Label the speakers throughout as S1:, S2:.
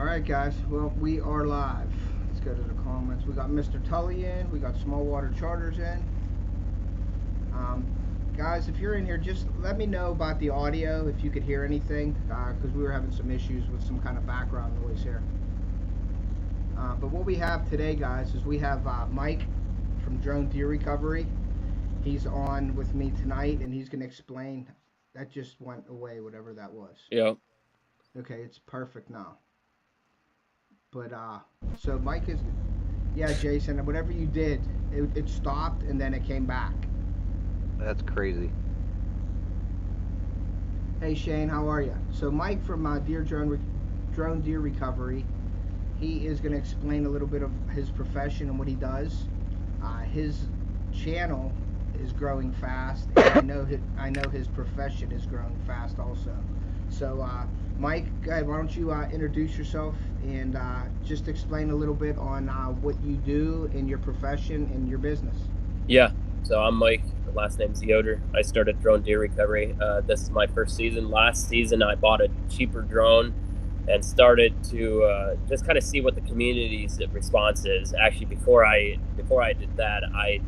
S1: All right, guys. Well, we are live. Let's go to the comments. We got Mr. Tully in. We got Small Water Charters in. Um, Guys, if you're in here, just let me know about the audio if you could hear anything, because we were having some issues with some kind of background noise here. But what we have today, guys, is we have Mike from Drone Deer Recovery. He's on with me tonight, and he's going to explain. That just went away, whatever that was.
S2: Yeah.
S1: Okay, it's perfect now. But so Mike is, yeah, Jason. Whatever you did, it stopped and then it came back.
S3: That's crazy.
S1: Hey Shane, how are you? So Mike from Drone Deer Recovery, he is going to explain a little bit of his profession and what he does. His channel is growing fast, and I know his profession is growing fast also. So Mike, go ahead, why don't you introduce yourself and just explain a little bit on what you do in your profession and your business.
S2: Yeah. So I'm Mike. The last name's Yoder. I started Drone Deer Recovery. This is my first season. Last season, I bought a cheaper drone and started to just kind of see what the community's response is. Actually, before I did that, I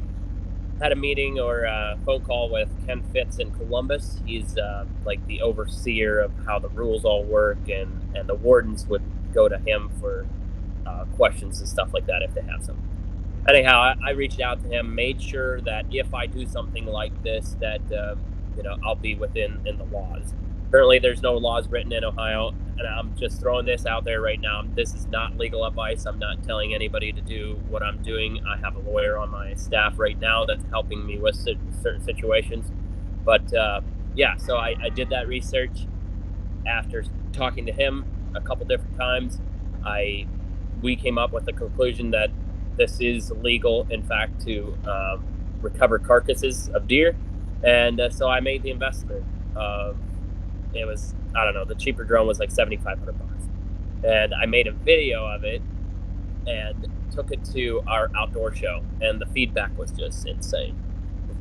S2: had a meeting or a phone call with Ken Fitz in Columbus. He's like the overseer of how the rules all work, and the wardens would go to him for questions and stuff like that if they have some. Anyhow, I reached out to him, made sure that if I do something like this, that I'll be within the laws. Currently, there's no laws written in Ohio, and I'm just throwing this out there right now. This is not legal advice. I'm not telling anybody to do what I'm doing. I have a lawyer on my staff right now that's helping me with certain situations. But yeah, so I did that research. After talking to him a couple different times, we came up with the conclusion that this is legal, in fact, to recover carcasses of deer, and so I made the investment. It was, I don't know, the cheaper drone was like $7,500, and I made a video of it and took it to our outdoor show, and the feedback was just insane.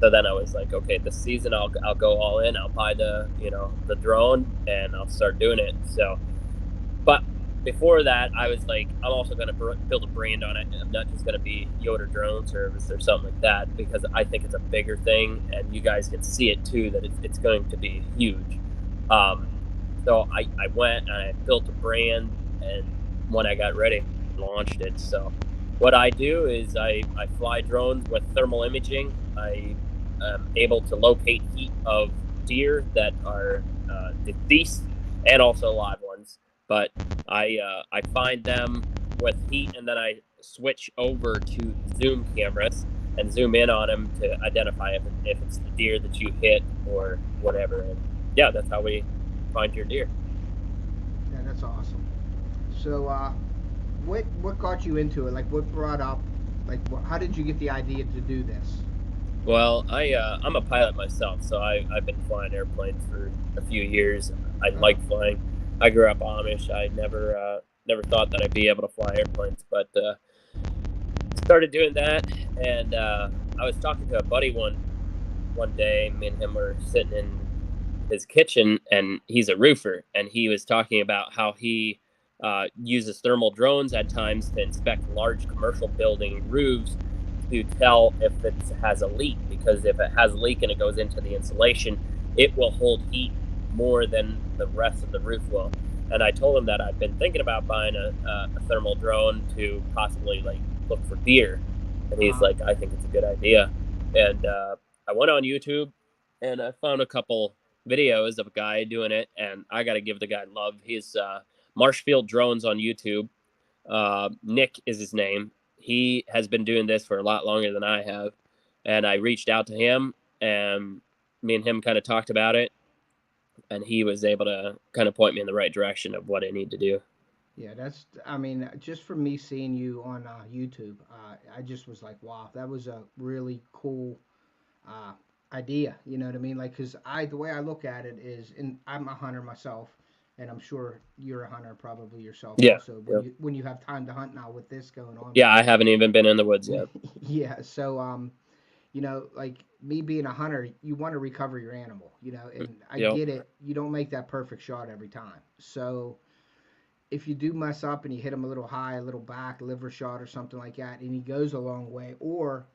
S2: So then I was like, okay, this season I'll go all in. I'll buy the drone and I'll start doing it. So, but before that, I was like, I'm also going to build a brand on it. I'm not just going to be Yoder Drone Service or something like that, because I think it's a bigger thing, and you guys can see it too, that it's going to be huge. So I went and I built a brand, and when I got ready, launched it. So what I do is I fly drones with thermal imaging. I am able to locate heat of deer that are deceased and also live ones. But I find them with heat, and then I switch over to zoom cameras and zoom in on them to identify if it's the deer that you hit or whatever. And yeah, that's how we find your deer.
S1: Yeah, that's awesome. So what got you into it? Like, what brought up? Like, how did you get the idea to do this?
S2: Well, I'm a pilot myself, so I've been flying airplanes for a few years. I
S1: Oh,
S2: like flying. I grew up Amish. I never thought that I'd be able to fly airplanes, but started doing that. And I was talking to a buddy one day. Me and him were sitting in his kitchen, and he's a roofer, and he was talking about how he uses thermal drones at times to inspect large commercial building roofs to tell if it has a leak, because if it has a leak and it goes into the insulation, it will hold heat more than the rest of the roof will. And I told him that I've been thinking about buying a thermal drone to possibly like look for deer, and he's
S1: uh-huh.
S2: like, I think it's a good idea. And I went on YouTube and I found a couple videos of a guy doing it, and I got to give the guy love. He's Marshfield Drones on YouTube. Nick is his name. He has been doing this for a lot longer than I have, and I reached out to him, and me and him kind of talked about it, and he was able to kind of point me in the right direction of what I need to do.
S1: Yeah, that's. I mean, just from me seeing you on YouTube, I just was like, wow, that was a really cool uh, idea. You know what I mean? Like, cause the way I look at it is, and I'm a hunter myself, and I'm sure you're a hunter probably yourself
S2: Yeah,
S1: also.
S2: yeah,
S1: When you have time to hunt now with this going on
S2: yeah.
S1: for
S2: I
S1: you.
S2: haven't even been in the woods yet.
S1: Yeah. So you know, like me being a hunter, you want to recover your animal. You know, and I
S2: Yep.
S1: get it. You don't make that perfect shot every time. So if you do mess up and you hit him a little high, a little back, liver shot or something like that, and he goes a long way, or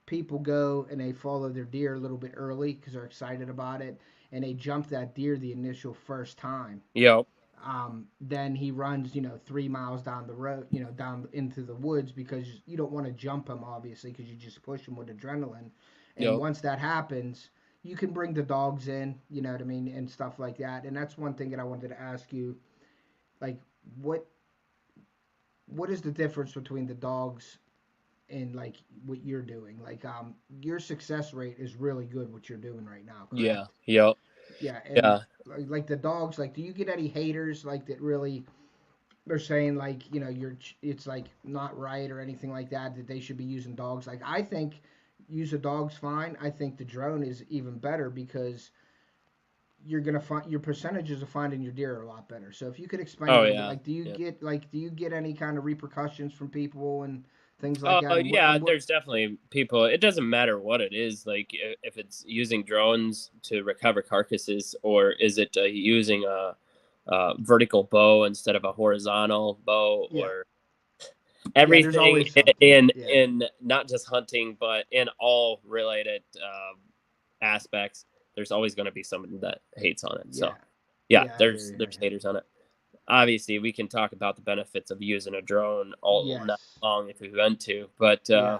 S1: people go and they follow their deer a little bit early because they're excited about it, and they jump that deer the initial first time.
S2: Yep.
S1: Then he runs, 3 miles down the road, down into the woods because you don't want to jump him, obviously, because you just push him with adrenaline. And
S2: Yep.
S1: once that happens, you can bring the dogs in, you know what I mean, and stuff like that. And that's one thing that I wanted to ask you, like, what is the difference between the dogs and like what you're doing? Like, your success rate is really good what you're doing right now,
S2: Yeah.
S1: correct?
S2: Yep.
S1: Yeah, and
S2: Yeah.
S1: like the dogs, like, do you get any haters like that really they're saying like it's like not right or anything like that that they should be using dogs? Like, I think use a dog's fine. I think the drone is even better because you're gonna find your percentages of finding your deer are a lot better. So if you could explain a
S2: Oh
S1: little bit,
S2: yeah.
S1: like,
S2: Yeah.
S1: do you get any kind of repercussions from people and things like
S2: Oh
S1: that?
S2: yeah,
S1: And what
S2: there's definitely people. It doesn't matter what it is. Like if it's using drones to recover carcasses, or is it using a vertical bow instead of a horizontal bow,
S1: Yeah,
S2: or
S1: yeah. There's
S2: everything
S1: always something. Yeah,
S2: in not just hunting, but in all related aspects. There's always going to be someone that hates on it. So
S1: yeah,
S2: yeah,
S1: yeah. I hear
S2: there's
S1: you.
S2: haters on it. Obviously, we can talk about the benefits of using a drone all night
S1: Yes.
S2: long if we want to, but
S1: Yeah.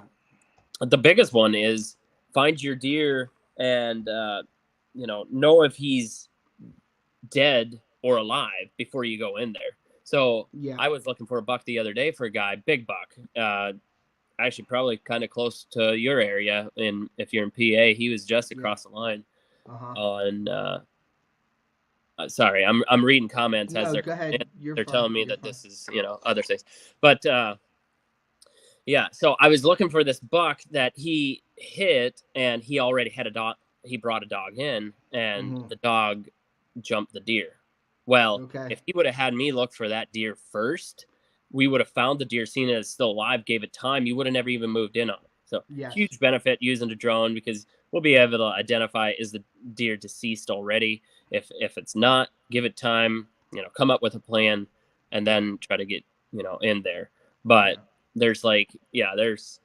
S2: the biggest one is find your deer and know if he's dead or alive before you go in there. So
S1: Yeah.
S2: I was looking for a buck the other day for a guy, big buck, actually probably kind of close to your area. And if you're in PA, he was just
S1: Yeah.
S2: across the line
S1: Uh-huh.
S2: on sorry, I'm reading comments as
S1: No,
S2: they're
S1: go ahead. You're
S2: they're
S1: fine.
S2: telling me
S1: You're
S2: that
S1: fine.
S2: this is other things, but yeah, so I was looking for this buck that he hit, and he already had a dog. He brought a dog in, and
S1: Mhm.
S2: the dog jumped the deer. Well,
S1: Okay.
S2: if he would have had me look for that deer first, we would have found the deer, seen it as still alive, gave it time. You would have never even moved in on it. So
S1: Yes.
S2: huge benefit using the drone because we'll be able to identify, is the deer deceased already? If it's not, give it time. Come up with a plan, and then try to get in there. But
S1: Yeah.
S2: there's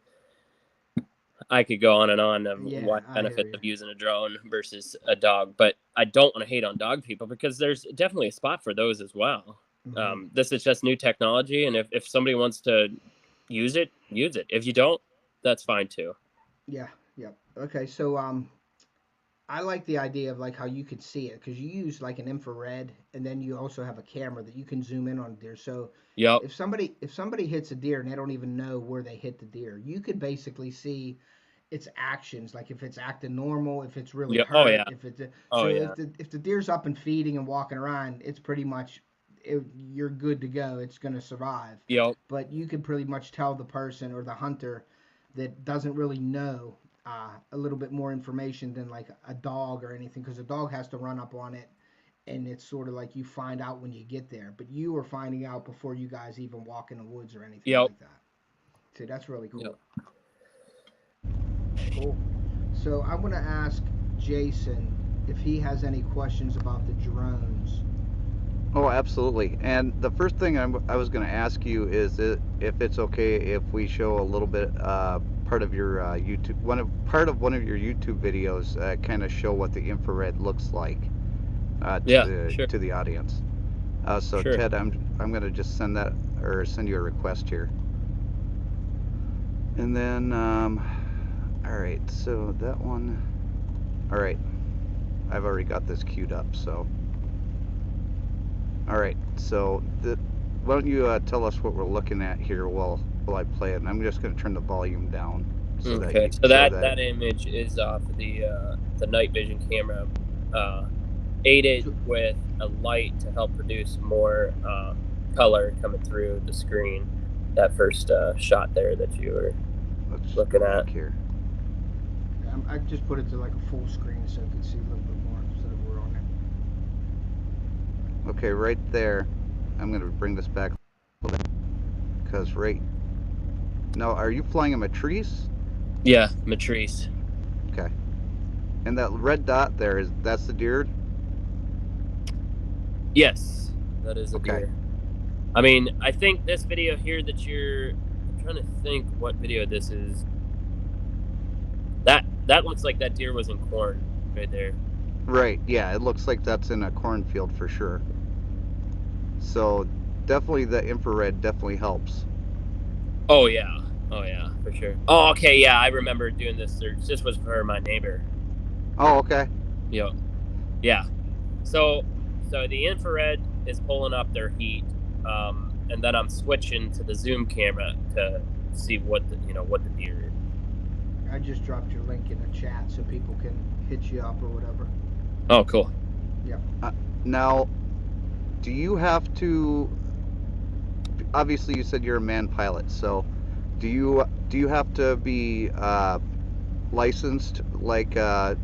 S2: I could go on and on of
S1: Yeah,
S2: what
S1: I hear
S2: benefits
S1: you.
S2: of using a drone versus a dog, but I don't want to hate on dog people because there's definitely a spot for those as well.
S1: Mhm.
S2: This is just new technology, and if somebody wants to use it, use it. If you don't, that's fine too.
S1: Yeah. Yep. Okay. So I like the idea of like how you could see it because you use like an infrared and then you also have a camera that you can zoom in on deer. So
S2: Yep.
S1: if somebody hits a deer and they don't even know where they hit the deer, you could basically see its actions, like if it's acting normal, if it's really
S2: Yep. Oh
S1: hurt,
S2: yeah.
S1: if it's
S2: Oh
S1: so
S2: yeah.
S1: if the deer's up and feeding and walking around, it's pretty much you're good to go. It's gonna survive.
S2: Yep.
S1: But you can pretty much tell the person or the hunter that doesn't really know a little bit more information than like a dog or anything, because a dog has to run up on it, and it's sort of like you find out when you get there, but you are finding out before you guys even walk in the woods or anything
S2: Yep.
S1: like that. So that's really cool.
S2: Yep.
S1: Cool. So I want to ask Jason if he has any questions about the drones.
S3: Oh, absolutely. And the first thing I was going to ask you is if it's okay if we show a little bit part of your YouTube one of your YouTube videos, kind of show what the infrared looks like
S2: Yeah. Sure.
S3: to the audience. So
S2: Sure.
S3: Ted, I'm going to just send you a request here. And then all right, so that one. All right, I've already got this queued up, so. All right, so why don't you tell us what we're looking at here while I play it, and I'm just going to turn the volume down so
S2: Okay.
S3: that
S2: So that image is off the night vision camera, aided with a light to help produce more color coming through the screen. That first shot there that you were looking at
S3: here.
S1: I just put it to like a full screen so you can see a little bit more instead of we're on it.
S3: Okay, right there. I'm going to bring this back because right now, are you flying a Matrice?
S2: Yeah, Matrice.
S3: Okay. And that red dot there, that's the deer?
S2: Yes, that is a
S3: Okay.
S2: deer. I mean, I think this video here that I'm trying to think what video this is. That looks like that deer was in corn right there.
S3: Right, yeah, it looks like that's in a cornfield for sure. So definitely the infrared definitely helps.
S2: Oh yeah, for sure. Oh, okay, yeah, I remember doing this search. This was for my neighbor.
S3: Oh, okay.
S2: Yep. Yeah. So the infrared is pulling up their heat, and then I'm switching to the zoom camera to see what the deer is.
S1: I just dropped your link in the chat so people can hit you up or whatever.
S2: Oh, cool.
S1: Yep.
S3: Now, do you have to? Obviously, you said you're a man pilot, so do you have to be licensed like a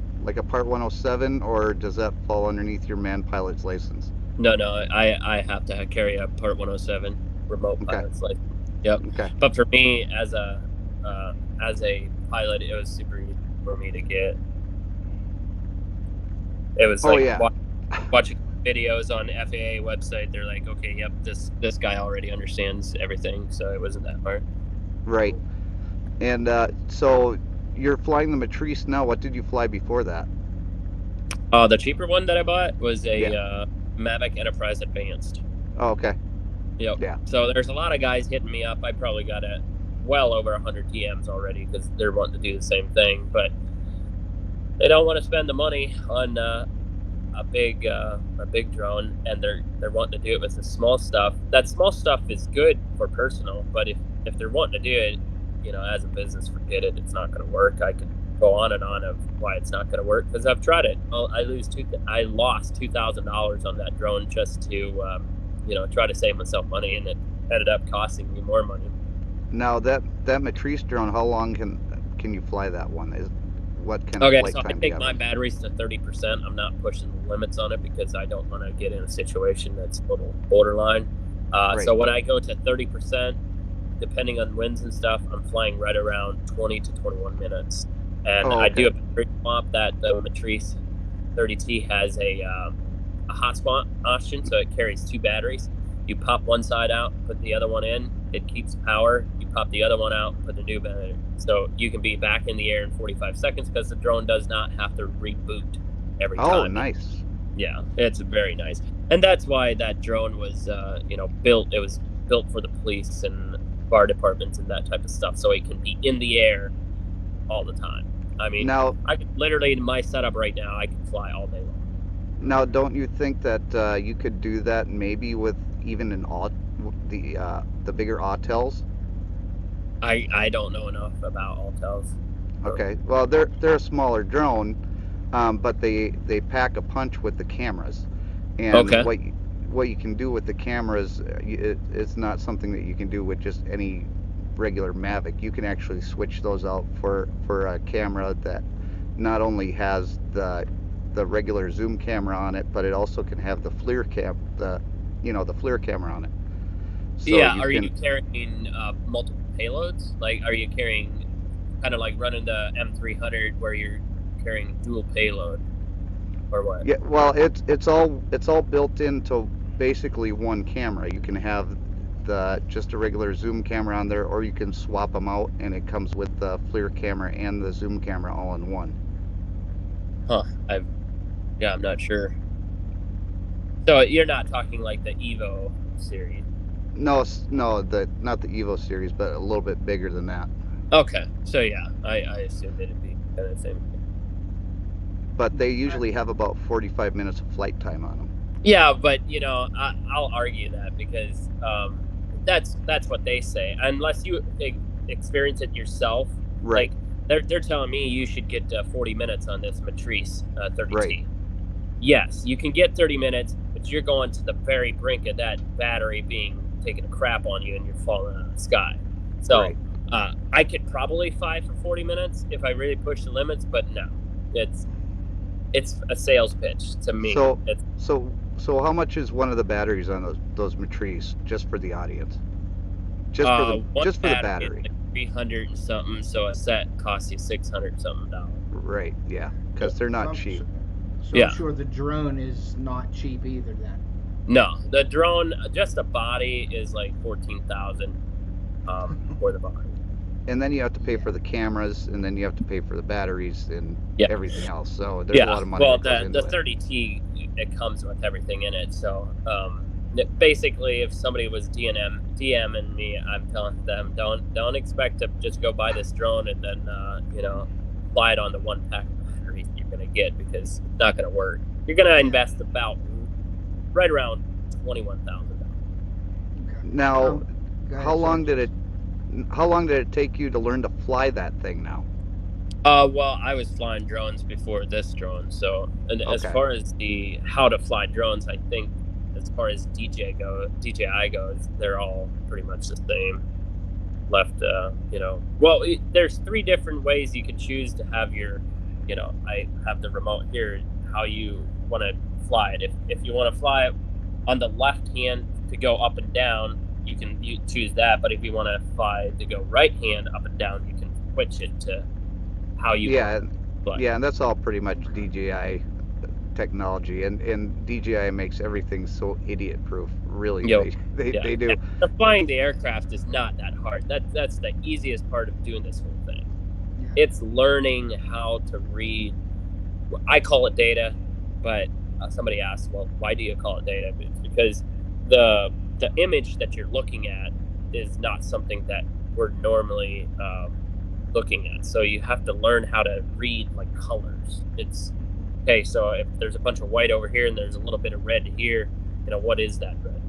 S3: Part 107, or does that fall underneath your man pilot's license?
S2: No, I have to carry a Part 107 remote pilot's license. Yep.
S3: Okay.
S2: But for me, as a pilot, it was super easy for me to get. It was watching videos on FAA website. They're like, okay, yep, this guy already understands everything, so it wasn't that hard.
S3: Right. And so you're flying the Matrice now. What did you fly before that?
S2: The cheaper one that I bought was a Mavic Enterprise Advanced.
S3: Oh, okay.
S2: Yep.
S3: Yeah.
S2: So there's a lot of guys hitting me up. I probably got it well over 100 TMs already because they're wanting to do the same thing, but they don't want to spend the money on a big drone, and they're wanting to do it with the small stuff. That small stuff is good for personal, but if they're wanting to do it, as a business, forget it. It's not going to work. I could go on and on of why it's not going to work because I've tried it. I lost $2,000 on that drone just to try to save myself money, and it ended up costing me more money.
S3: Now that Matrice drone, how long can you fly that one? What kind of flight
S2: so
S3: time
S2: I
S3: do you
S2: take
S3: have
S2: my
S3: on?
S2: batteries to 30%. I'm not pushing the limits on it because I don't want to get in a situation that's a little borderline.
S3: Right.
S2: So when I go to 30%, depending on winds and stuff, I'm flying right around 20 to 21 minutes. And I do a battery swap. That the Matrice 30T has a hotspot option, so it carries two batteries. You pop one side out, put the other one in, it keeps power. You pop the other one out, put the new battery. So you can be back in the air in 45 seconds because the drone does not have to reboot every time.
S3: Oh, nice.
S2: Yeah, it's very nice. And that's why that drone was, built. It was built for the police and fire departments and that type of stuff, so it can be in the air all the time. I mean,
S3: now,
S2: I could literally, in my setup right now, I can fly all day long.
S3: Now, don't you think that you could do that maybe with even the bigger Autels?
S2: I don't know enough about Autels.
S3: Okay, well they're a smaller drone, but they pack a punch with the cameras, and what you can do with the cameras, it's not something that you can do with just any regular Mavic. You can actually switch those out for a camera that not only has the regular zoom camera on it, but it also can have the FLIR camera on it. So
S2: yeah, you carrying multiple payloads? Like, are you carrying kind of like running the M300 where you're carrying dual payload, or what?
S3: Yeah, well, it's all built into basically one camera. You can have just a regular zoom camera on there, or you can swap them out, and it comes with the FLIR camera and the zoom camera all in one.
S2: Huh? I'm not sure. So you're not talking like the Evo series?
S3: No, not the Evo series, but a little bit bigger than that.
S2: Okay, so yeah, I assumed it'd be kind of the same.
S3: But they usually have about 45 minutes of flight time on them.
S2: Yeah, but I'll argue that because that's what they say. Unless you experience it yourself,
S3: right?
S2: Like they're telling me you should get 40 minutes on this Matrice 30T.
S3: Right.
S2: Yes, you can get 30 minutes, but you're going to the very brink of that battery taking a crap on you, and you're falling out of the sky. So
S3: right.
S2: I could probably fly for 40 minutes if I really push the limits, but no, it's a sales pitch to me.
S3: So how much is one of the batteries on those Matrice, just for the audience? Just for the battery.
S2: Like 300 and something. So a set costs you $600 something.
S3: Right. Yeah, because they're not cheap.
S1: So I'm sure the drone is not cheap either then.
S2: No, the drone, just the body is like 14,000 for the body.
S3: And then you have to pay
S1: Yeah.
S3: for the cameras, and then you have to pay for the batteries and
S2: Yeah.
S3: everything else. So there's a lot of money
S2: Well,
S3: that goes into
S2: the
S3: it.
S2: 30T, it comes with everything in it. So basically, if somebody was DMing me, I'm telling them don't expect to just go buy this drone and then fly it on the one pack of batteries you're gonna get, because it's not gonna work. You're gonna invest about right around $21,000.
S1: Okay.
S3: Now,
S1: Go ahead,
S3: how
S1: sir.
S3: long did it take you to learn to fly that thing now?
S2: Well, I was flying drones before this drone, so and as
S3: Okay.
S2: far as the how to fly drones, I think as far as DJI goes, they're all pretty much the same. Well, there's 3 different ways you can choose to have your, I have the remote here, how you want to fly it. If you want to fly it on the left hand to go up and down, you choose that. But if you want to fly to go right hand up and down, you can switch it to how you
S3: Yeah,
S2: want to fly.
S3: yeah, and that's all pretty much DJI technology, and DJI makes everything so idiot-proof. Really,
S2: Yep.
S3: they do.
S2: The flying the aircraft is not that hard. That's the easiest part of doing this whole thing.
S1: Yeah.
S2: It's learning how to read. I call it data, but somebody asked, well, why do you call it data? It's because the image that you're looking at is not something that we're normally looking at. So you have to learn how to read like colors. It's okay. So if there's a bunch of white over here and there's a little bit of red here, what is that red?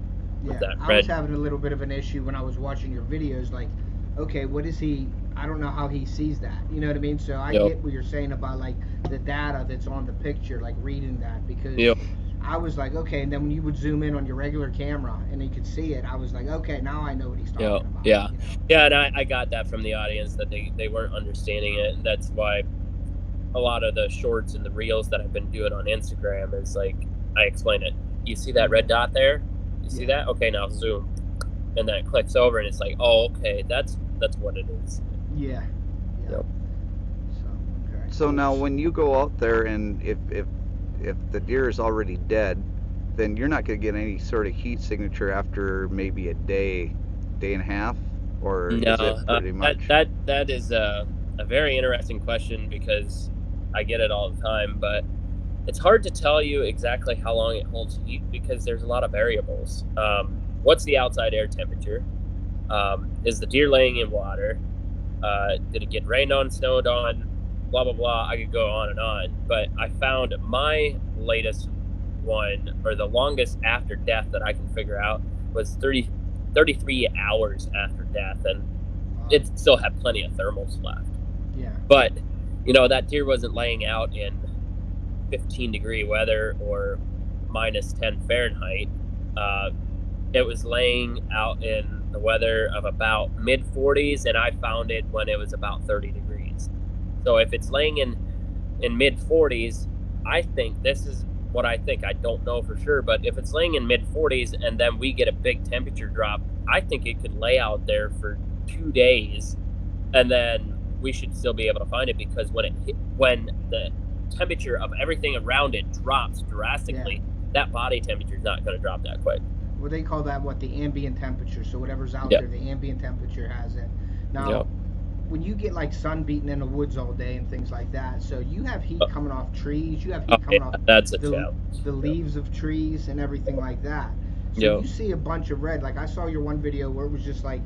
S1: Yeah,
S2: That
S1: I
S2: red.
S1: was having a little bit of an issue when I was watching your videos. Like, okay, what is he? I don't know how he sees that. You know what I mean? So I get what you're saying about like the data that's on the picture, like reading that, because I was like, okay, and then when you would zoom in on your regular camera and you could see it, I was like, okay, now I know what he's talking about.
S2: Yeah. Yeah, and I got that from the audience, that they weren't understanding it, and that's why a lot of the shorts and the reels that I've been doing on Instagram is like, I explain it. You see that red dot there? You see that? Okay, now zoom. And then it clicks over and it's like, oh, okay, that's what it is.
S1: Yeah.
S2: Yep.
S3: So now when you go out there, and if the deer is already dead, then you're not going to get any sort of heat signature after maybe a day and a half, or
S2: No,
S3: is it pretty much?
S2: that is a very interesting question, because I get it all the time, but it's hard to tell you exactly how long it holds heat, because there's a lot of variables. What's the outside air temperature? Is the deer laying in water? Did it get rained on, snowed on? Blah, blah, blah. I could go on and on. But I found my latest one, or the longest after death that I can figure out, was 33 hours after death. And it still had plenty of thermals left.
S1: Yeah.
S2: But, that deer wasn't laying out in 15-degree weather or minus 10 Fahrenheit. It was laying out in the weather of about mid 40s, and I found it when it was about 30 degrees. So if it's laying in mid 40s, I think this is what I think. I don't know for sure, but if it's laying in mid 40s and then we get a big temperature drop, I think it could lay out there for 2 days, and then we should still be able to find it, because when the temperature of everything around it drops drastically, that body temperature is not going to drop that quick.
S1: Well, they call that the ambient temperature. So whatever's out there, the ambient temperature has it. Now, when you get like sun beaten in the woods all day and things like that, so you have heat coming off trees, you have heat coming off the leaves of trees and everything like that. So you see a bunch of red. Like I saw your one video where it was just like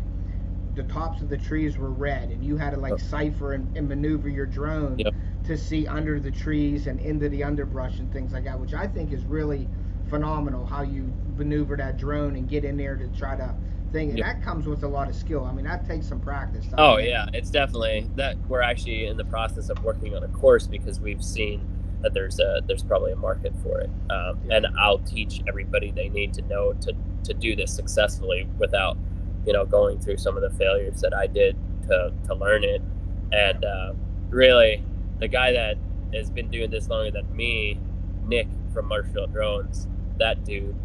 S1: the tops of the trees were red, and you had to like cipher and maneuver your drone to see under the trees and into the underbrush and things like that, which I think is really phenomenal, how you maneuver that drone and get in there to try to thing, and that comes with a lot of skill. I mean, that takes some practice.
S2: Yeah, it's definitely that. We're actually in the process of working on a course, because we've seen that there's probably a market for it, and I'll teach everybody they need to know to do this successfully without going through some of the failures that I did to learn it. And really, the guy that has been doing this longer than me, Nick from Marshall Drones, that dude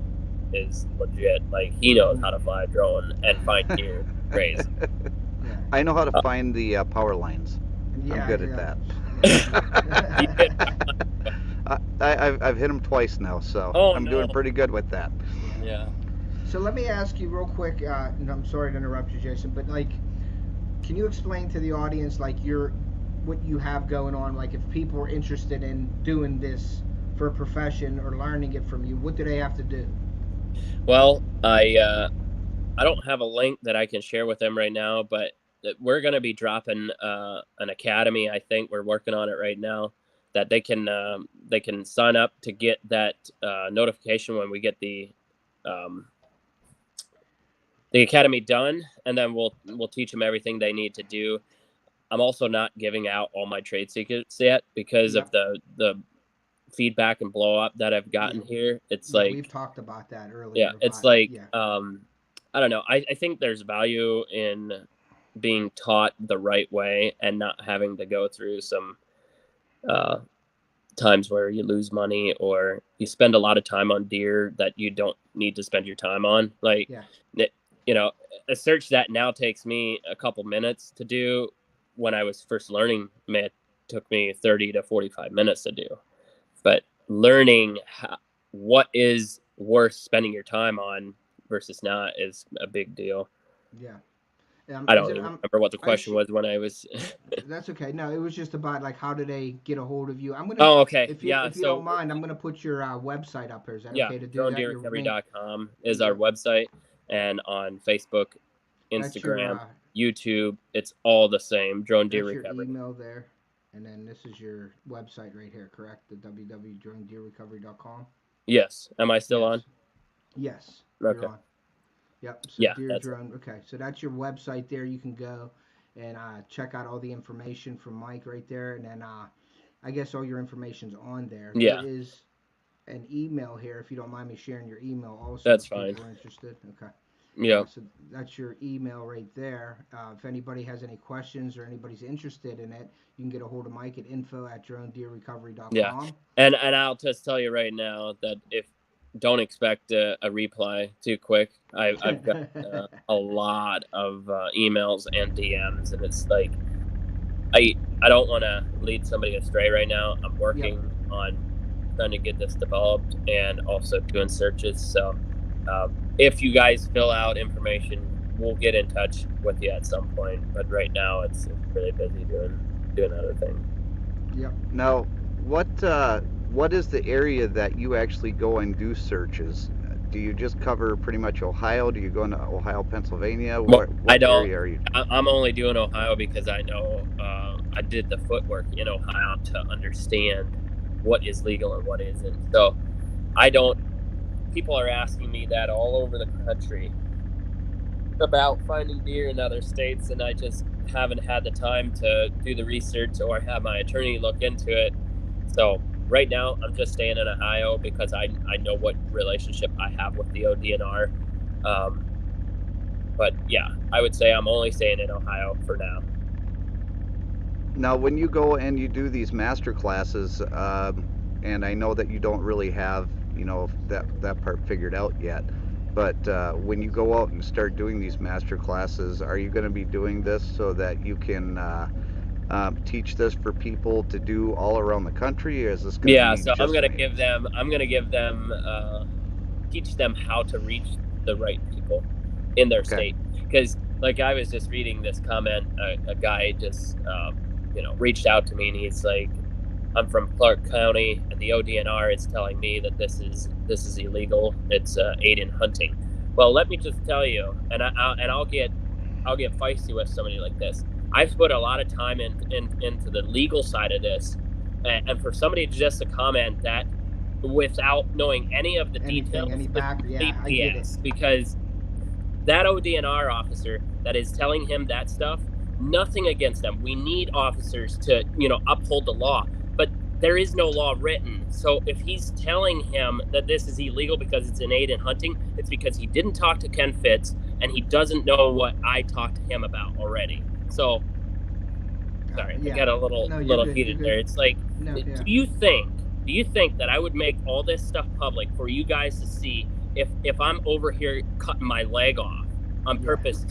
S2: is legit. Like, he knows how to fly a drone and find deer. Crazy.
S3: I know how to find the power lines. I'm good at that. I've hit them twice now, so I'm doing pretty good with that.
S2: Yeah.
S1: So let me ask you real quick. And I'm sorry to interrupt you, Jason, but like, can you explain to the audience like what you have going on? Like, if people are interested in doing this for a profession or learning it from you, what do they have to do?
S2: Well, I don't have a link that I can share with them right now, but we're going to be dropping an academy. I think we're working on it right now that they can sign up to get that notification when we get the academy done, and then we'll teach them everything they need to do. I'm also not giving out all my trade secrets yet because
S1: Yep.
S2: of the feedback and blow up that I've gotten here. It's
S1: Yeah,
S2: like,
S1: we've talked about that earlier.
S2: yeah, it's
S1: About,
S2: like,
S1: yeah.
S2: I don't know. I think there's value in being taught the right way and not having to go through some times where you lose money or you spend a lot of time on deer that you don't need to spend your time on. Like,
S1: Yeah.
S2: you know, a search that now takes me a couple minutes to do, when I was first learning, it took me 30 to 45 minutes to do. But learning what is worth spending your time on versus not is a big deal.
S1: Yeah.
S2: I
S1: Is
S2: don't
S1: it?
S2: even remember what the
S1: I
S2: question was when I was.
S1: That's okay. No, it was just about like how do they get a hold of you? I'm gonna,
S2: Oh, okay. Yeah.
S1: if you don't
S2: So,
S1: mind, I'm gonna put your website up here. Is that
S2: yeah,
S1: okay to do that? Your link.
S2: dronedeerrecovery.com is our
S1: Yep.
S2: website. And on Facebook,
S1: That's your
S2: Instagram, YouTube, it's all the same. Drone Deer
S1: that's your
S2: Recovery.
S1: email there, and then this is your website right here. Correct? The www.dronedeerrecovery.com.
S2: Yes. Am I still on?
S1: Yes. Yes. You're
S2: Okay.
S1: on. Yep. So
S2: Yeah,
S1: Deer
S2: that's it.
S1: Drone. Okay. So that's your website there. You can go and check out all the information from Mike right there, and then I guess all your information's on there. There
S2: Yeah,
S1: is an email here if you don't mind me sharing your email also
S2: that's
S1: if
S2: fine.
S1: people are interested. Okay.
S2: Yeah.
S1: So that's your email right there. If anybody has any questions or anybody's interested in it, you can get a hold of Mike at
S2: Yeah.
S1: info@dronedeerrecovery.com.
S2: And I'll just tell you right now that if don't expect a reply too quick. I've got a lot of emails and DMs, and it's like I don't want to lead somebody astray right now. I'm
S1: Yep.
S2: working on trying to get this developed and also doing searches. So if you guys fill out information, we'll get in touch with you at some point. But right now, it's really busy doing other things.
S1: Yep.
S3: Now, what is the area that you actually go and do searches? Do you just cover pretty much Ohio? Do you go into Ohio, Pennsylvania?
S2: Well, I
S3: What
S2: don't.
S3: area are you?
S2: I'm only doing Ohio because I know I did the footwork in Ohio to understand what is legal and what isn't. So I don't. People are asking me that all over the country about finding deer in other states, and I just haven't had the time to do the research or have my attorney look into it. So right now, I'm just staying in Ohio because I know what relationship I have with the ODNR. But yeah, I would say I'm only staying in Ohio for now.
S3: Now, when you go and you do these master classes, and I know that you don't really have, that part figured out yet, but when you go out and start doing these master classes, are you going to be doing this so that you can teach this for people to do all around the country, or is this going to
S2: Yeah,
S3: be
S2: so
S3: just
S2: I'm gonna give them teach them how to reach the right people in their
S3: Okay.
S2: state. Because like I was just reading this comment, a guy just reached out to me and he's like, I'm from Clark County and the ODNR is telling me that this is illegal. It's aid in hunting. Well, let me just tell you, and I'll get feisty with somebody like this. I've put a lot of time into the legal side of this, and for somebody just to comment that without knowing any of the details,
S1: any back? Yeah, I get it.
S2: because that ODNR officer that is telling him that stuff, nothing against them. We need officers to uphold the law, but there is no law written. So if he's telling him that this is illegal because it's an aid in hunting, it's because he didn't talk to Ken Fitz and he doesn't know what I talked to him about already. So sorry,
S1: Yeah.
S2: I got a little
S1: good,
S2: heated there. It's like,
S1: No, yeah.
S2: do you think that I would make all this stuff public for you guys to see if I'm over here cutting my leg off on purpose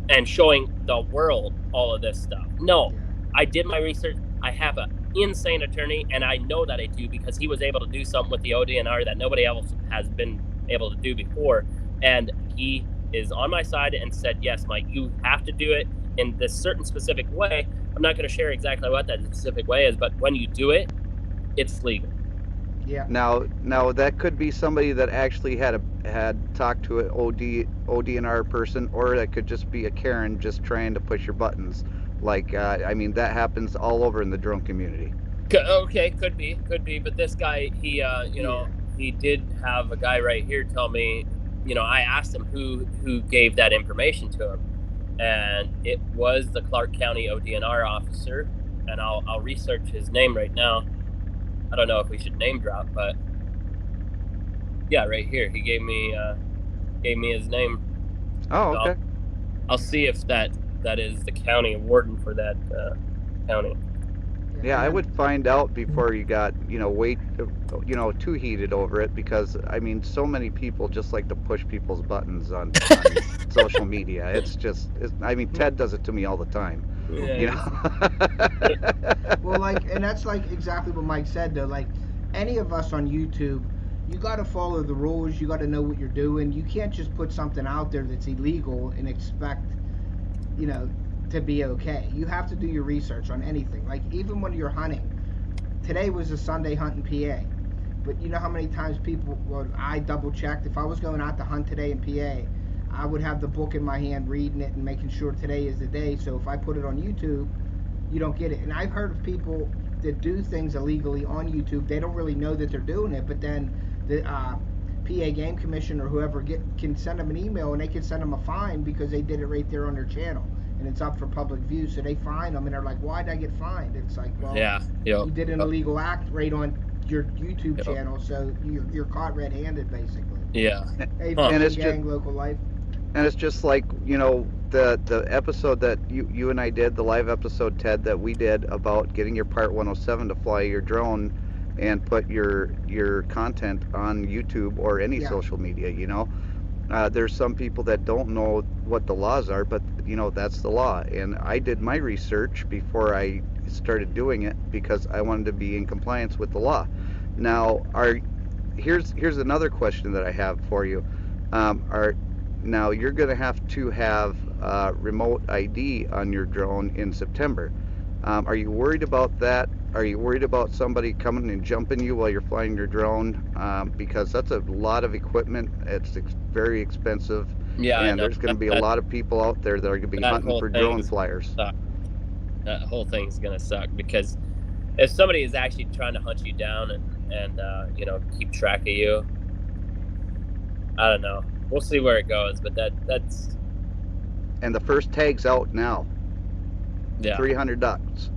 S2: and showing the world all of this stuff? No.
S1: Yeah.
S2: I did my research. I have an insane attorney, and I know that I do because he was able to do something with the ODNR that nobody else has been able to do before. And he is on my side and said, yes, Mike, you have to do it in this certain specific way. I'm not going to share exactly what that specific way is, but when you do it, it's legal.
S1: Yeah.
S3: Now that could be somebody that actually had talked to an ODNR person, or that could just be a Karen just trying to push your buttons. Like, I mean, that happens all over in the drone community.
S2: Okay, could be, but this guy, he,
S1: Yeah.
S2: he did have a guy right here tell me, I asked him who gave that information to him, and it was the Clark County ODNR officer, and I'll research his name right now. I don't know if we should name drop, but yeah, right here he gave me his name.
S3: Oh,
S2: So
S3: okay.
S2: I'll see if that is the county warden for that county.
S3: Yeah, I would find out before you got, too heated over it, because I mean, so many people just like to push people's buttons on social media. I mean, Ted does it to me all the time.
S2: Yeah.
S1: Well, like, and that's like exactly what Mike said though. Like, any of us on YouTube, you got to follow the rules. You got to know what you're doing. You can't just put something out there that's illegal and expect, to be okay. You have to do your research on anything. Like, even when you're hunting. Today was a Sunday hunt in PA. But you know how many times I double checked. If I was going out to hunt today in PA, I would have the book in my hand, reading it and making sure today is the day. So if I put it on YouTube, you don't get it. And I've heard of people that do things illegally on YouTube. They don't really know that they're doing it, but then the PA Game Commission or whoever can send them an email, and they can send them a fine because they did it right there on their channel, and it's up for public view. So they fine them, and they're like, "Why did I get fined?" It's like, well, you did an illegal act right on your YouTube channel, so you're caught red-handed, basically.
S2: Yeah.
S1: Hey,
S3: And it's
S1: gang, local life.
S3: And it's just like, the episode that you and I did, the live episode, Ted, that we did about getting your Part 107 to fly your drone and put your content on YouTube or any social media. There's some people that don't know what the laws are, but that's the law. And I did my research before I started doing it because I wanted to be in compliance with the law. Now, here's another question that I have for you. Now you're going to have remote ID on your drone in September. Are you worried about that? Are you worried about somebody coming and jumping you while you're flying your drone? Because that's a lot of equipment. It's very expensive.
S2: Yeah,
S3: and there's going to be a lot of people out there that are going to be hunting for drone flyers.
S2: That whole thing's going to suck, because if somebody is actually trying to hunt you down and keep track of you, I don't know. We'll see where it goes, but that's.
S3: And the first tag's out now.
S2: Yeah.
S3: $300.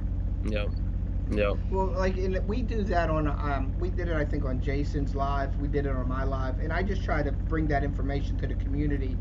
S2: Yeah.
S1: Well, like, we do that on. We did it, I think, on Jason's live. We did it on my live, and I just try to bring that information to the community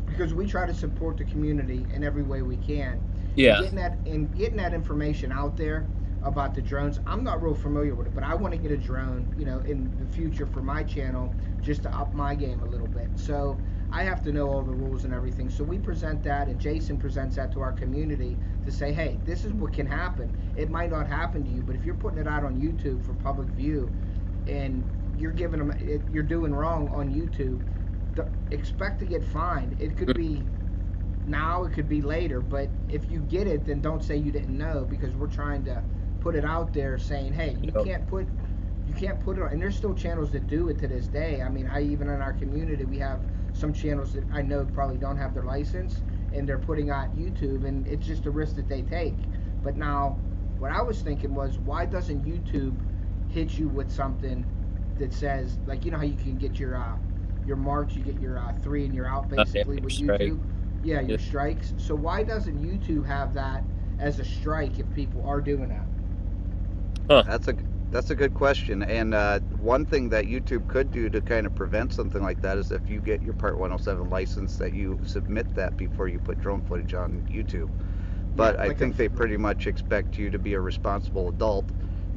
S1: because we try to support the community in every way we can.
S2: Yeah.
S1: Getting that information out there about the drones. I'm not real familiar with it, but I want to get a drone, in the future for my channel, just to up my game a little bit. So I have to know all the rules and everything. So we present that, and Jason presents that to our community to say, hey, this is what can happen. It might not happen to you, but if you're putting it out on YouTube for public view, and you're you're doing wrong on YouTube, expect to get fined. It could be now, it could be later, but if you get it, then don't say you didn't know, because we're trying to put it out there saying, hey, you can't put it on. And there's still channels that do it to this day. I mean, even in our community, we have some channels that I know probably don't have their license, and they're putting out YouTube, and it's just a risk that they take. But now, what I was thinking was, why doesn't YouTube hit you with something that says, like, how you can get your marks, you get your 3 and you're out, basically, with YouTube. Yeah, your strikes. So why doesn't YouTube have that as a strike if people are doing that?
S3: That's a good question. And one thing that YouTube could do to kind of prevent something like that is if you get your Part 107 license, that you submit that before you put drone footage on YouTube. But I think they pretty much expect you to be a responsible adult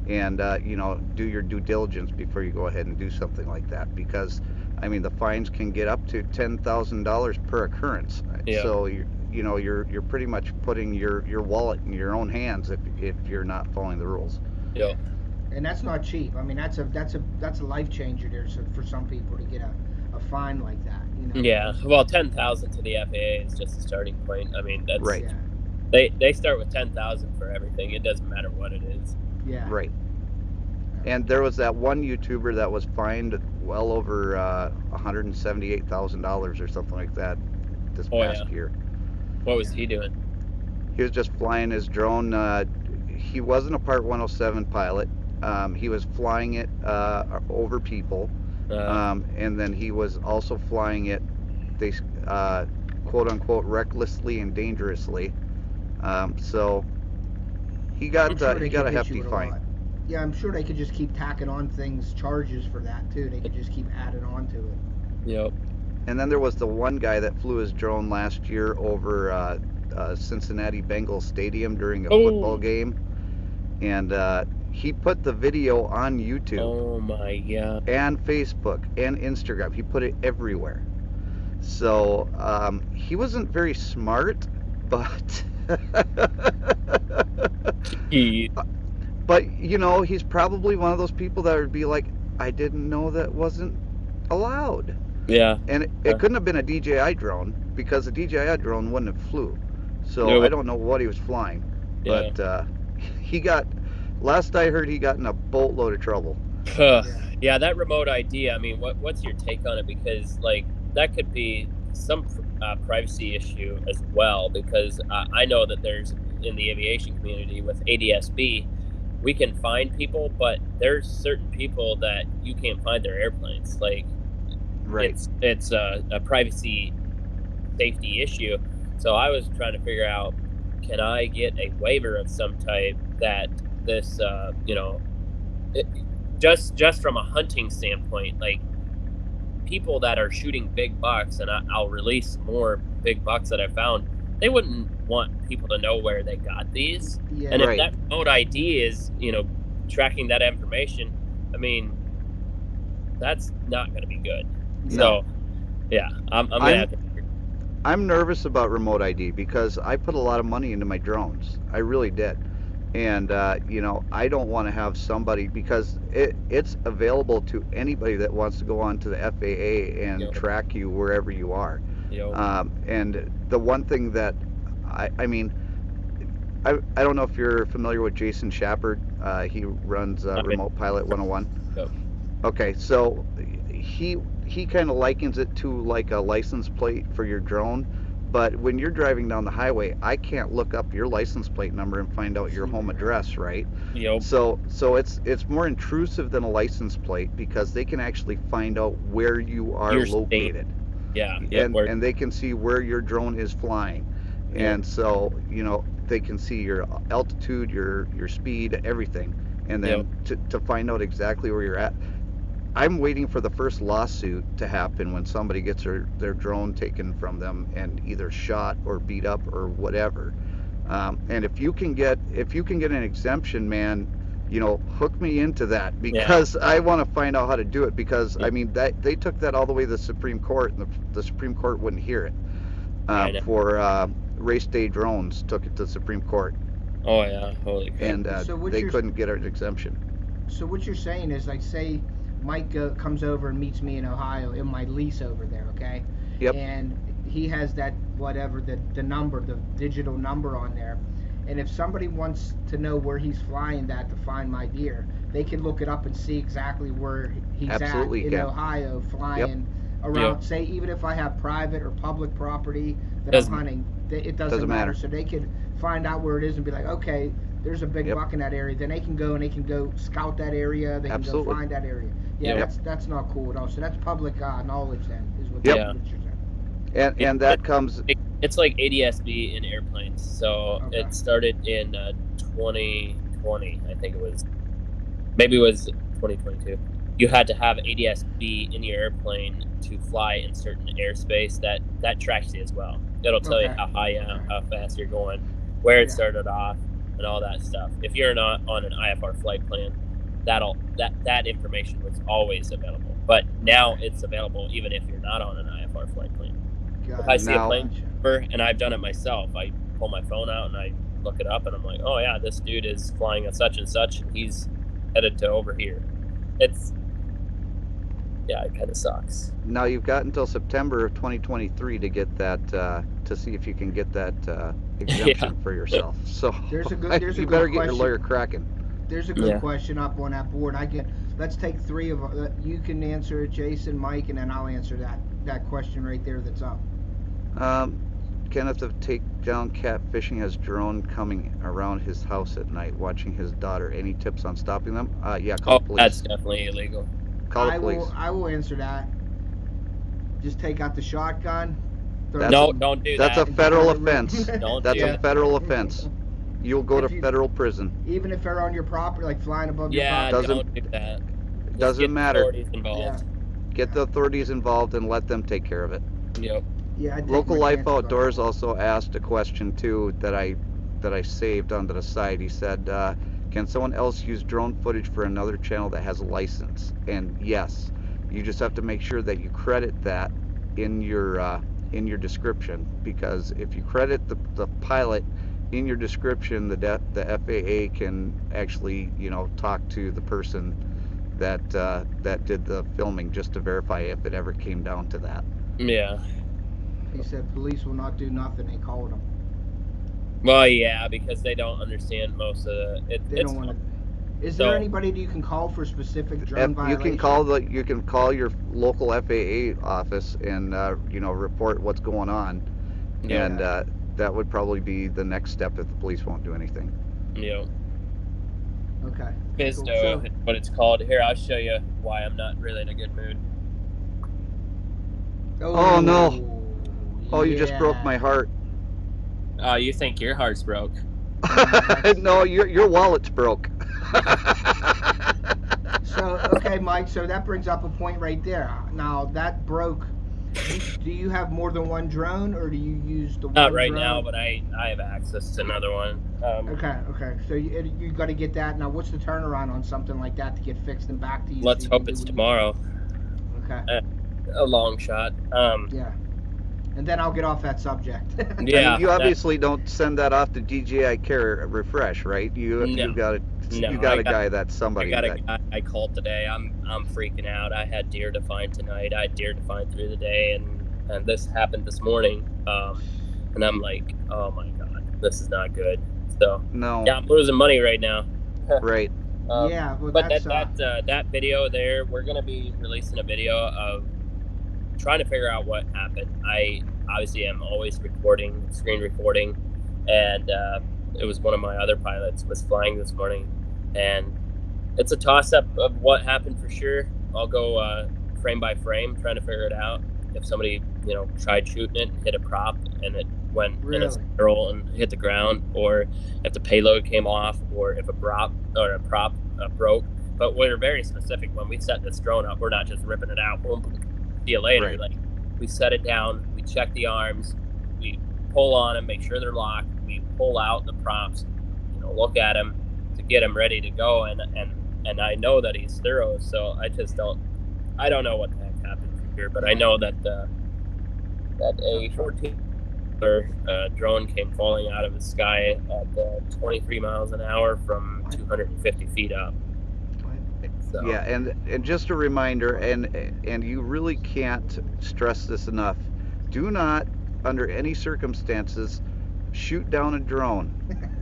S3: and do your due diligence before you go ahead and do something like that, because I mean, the fines can get up to $10,000 per occurrence.
S2: Yeah.
S3: So you're pretty much putting your wallet in your own hands if you're not following the rules.
S2: Yeah.
S1: And that's not cheap. I mean, that's a life changer there for some people to get a fine like that.
S2: Yeah, well, 10,000 to the FAA is just a starting point. I mean, that's
S3: Right.
S1: Yeah.
S2: they start with 10,000 for everything. It doesn't matter what it is.
S1: Yeah.
S3: Right. And there was that one YouTuber that was fined well over $178,000 or something like that this past year.
S2: What was he doing?
S3: He was just flying his drone. He wasn't a Part 107 pilot. He was flying it over people, and then he was also flying it, they quote unquote, recklessly and dangerously. So he got a hefty fine.
S1: Yeah, I'm sure they could just keep tacking on charges for that too. They could just keep adding on to it.
S2: Yep.
S3: And then there was the one guy that flew his drone last year over Cincinnati Bengals Stadium during a football game, and he put the video on YouTube.
S2: Oh my God.
S3: And Facebook and Instagram. He put it everywhere. So he wasn't very smart, but but he's probably one of those people that would be like, I didn't know that wasn't allowed.
S2: Yeah. And
S3: it couldn't have been a DJI drone, because a DJI drone wouldn't have flew. So I don't know what he was flying.
S2: Yeah.
S3: But he got, last I heard, he got in a boatload of trouble.
S2: Yeah, that remote ID, I mean, what's your take on it? Because, like, that could be some privacy issue as well, because I know that there's, in the aviation community with ADS-B, we can find people, but there's certain people that you can't find their airplanes. Like,
S3: right.
S2: It's a privacy safety issue. So I was trying to figure out, can I get a waiver of some type that this, just from a hunting standpoint, like, people that are shooting big bucks, and I'll release more big bucks that I found, they wouldn't want people to know where they got these.
S1: Yeah.
S2: And if that remote ID is, tracking that information, I mean, that's not going to be good. No. So, yeah, I'm going to have to.
S3: I'm nervous about remote ID because I put a lot of money into my drones. I really did. And, I don't want to have somebody, because it's available to anybody that wants to go on to the FAA and track you wherever you are. And the one thing that, I don't know if you're familiar with Jason Shepard. He runs Remote Pilot 101.
S2: Yep.
S3: Okay, so he kind of likens it to like a license plate for your drone. But when you're driving down the highway, I can't look up your license plate number and find out your home address, right?
S2: Yep.
S3: So it's more intrusive than a license plate, because they can actually find out where you are located.
S2: Yeah.
S3: And they can see where your drone is flying.
S2: Yeah.
S3: And so, they can see your altitude, your speed, everything. And then to find out exactly where you're at. I'm waiting for the first lawsuit to happen when somebody gets their drone taken from them and either shot or beat up or whatever. And if you can get an exemption, man, hook me into that, because I want to find out how to do it, because I mean, that they took that all the way to the Supreme Court, and the Supreme Court wouldn't hear it. For race day drones, took it to the Supreme Court.
S2: Oh yeah, holy crap.
S3: And they couldn't get an exemption.
S1: So what you're saying is, like, say Mike comes over and meets me in Ohio in my lease over there, okay?
S3: Yep.
S1: And he has that, whatever, the number, the digital number on there. And if somebody wants to know where he's flying that to find my deer, they can look it up and see exactly where he's at in Ohio, flying around. Say, even if I have private or public property that I'm hunting, it doesn't matter. So they could find out where it is and be like, okay, there's a big buck in that area. Then they can go scout that area. They can go find that area. Yeah, that's not cool at all. So that's public knowledge then, is what you're saying.
S3: And that comes.
S2: It's like ADS-B in airplanes. So it started in 2020, I think it was. Maybe it was 2022. You had to have ADS-B in your airplane to fly in certain airspace. That tracks you as well. It'll tell you how high, how fast you're going, where it started off, and all that stuff. If you're not on an IFR flight plan, that information was always available. But now it's available even if you're not on an IFR flight plan. If I see a plane number, and I've done it myself, I pull my phone out and I look it up, and I'm like, oh yeah, this dude is flying a such and such, and he's headed to over here. yeah, it kind of sucks.
S3: Now you've got until September of 2023 to get that, to see if you can get that exemption for yourself. So
S1: There's a
S3: you
S1: good
S3: better get your
S1: question.
S3: lawyer cracking.
S1: There's a good
S2: Yeah.
S1: question up on that board. Let's take three of you can answer it, Jason, Mike, and then I'll answer that question right there that's up.
S3: Kenneth of Takedown Catfishing has drone coming around his house at night, watching his daughter. Any tips on stopping them? Yeah, call the police.
S2: That's definitely illegal.
S3: Call the police.
S1: I will answer that. Just take out the shotgun.
S2: No, don't do
S3: That's
S2: that.
S3: a federal offense.
S2: Don't
S3: That's
S2: do
S3: a
S2: that.
S3: federal offense. You'll go to federal prison.
S1: Even if they're on your property, like flying above your
S2: Yeah,
S1: property.
S2: don't do that. Just
S3: Doesn't
S2: get
S3: matter.
S2: The authorities involved.
S3: Get the authorities involved and let them take care of it.
S2: Yep.
S1: Yeah, I'd take
S3: Local
S1: my
S3: Life
S1: chances on
S3: Outdoors
S1: that.
S3: also asked a question too that I saved onto the side. He said, can someone else use drone footage for another channel that has a license? And yes, you just have to make sure that you credit that in your description, because if you credit the pilot in your description, the FAA can actually, talk to the person that did the filming just to verify if it ever came down to that.
S2: Yeah.
S1: He said police will not do nothing. They called him.
S2: Well, yeah, because they don't understand most of it.
S1: They don't want to. Is there anybody that you can call for specific drone violations?
S3: You can call your local FAA office and report what's going on, and that would probably be the next step if the police won't do anything.
S2: Yep.
S1: Okay.
S2: Fisto, is what it's called. Here, I'll show you why I'm not really in a good mood.
S3: Oh no! Oh, you just broke my heart.
S2: Oh, you think your heart's broke?
S3: No, your wallet's broke.
S1: So, okay, Mike, so that brings up a point right there. Now, that broke. Do you have more than one drone, or do you use the one
S2: Not right
S1: drone?
S2: now, but I have access to another one.
S1: Okay. So you got to get that. Now, what's the turnaround on something like that to get fixed and back to you?
S2: Let's hope it's tomorrow.
S1: Okay.
S2: A long shot.
S1: Yeah. And then I'll get off that subject.
S2: Yeah.
S3: You obviously don't send that off to DJI Care Refresh, right? You got a guy that's somebody.
S2: I got a guy I called today. I'm freaking out. I had deer to find tonight. I had deer to find through the day, and this happened this morning. And I'm like, oh my god, this is not good. So
S3: no.
S2: Yeah, I'm losing money right now.
S3: Right.
S1: Yeah, well,
S2: but that video there, we're gonna be releasing a video of trying to figure out what happened. I obviously am always screen recording, and it was one of my other pilots was flying this morning, and it's a toss-up of what happened for sure. I'll go frame by frame trying to figure it out. If somebody tried shooting it and hit a prop and it went in a spiral and hit the ground, or if the payload came off, or if a prop broke. But we're very specific when we set this drone up. We're not just ripping it out. Boom, see you later.
S3: Right.
S2: Like, we set it down, we check the arms, we pull on them, make sure they're locked, we pull out the props, look at them to get him ready to go, and I know that he's thorough, so I don't know what the heck happened here, but I know that a 14 drone came falling out of the sky at 23 miles an hour from 250 feet up. So.
S3: Yeah, and just a reminder, and you really can't stress this enough, do not, under any circumstances, shoot down a drone.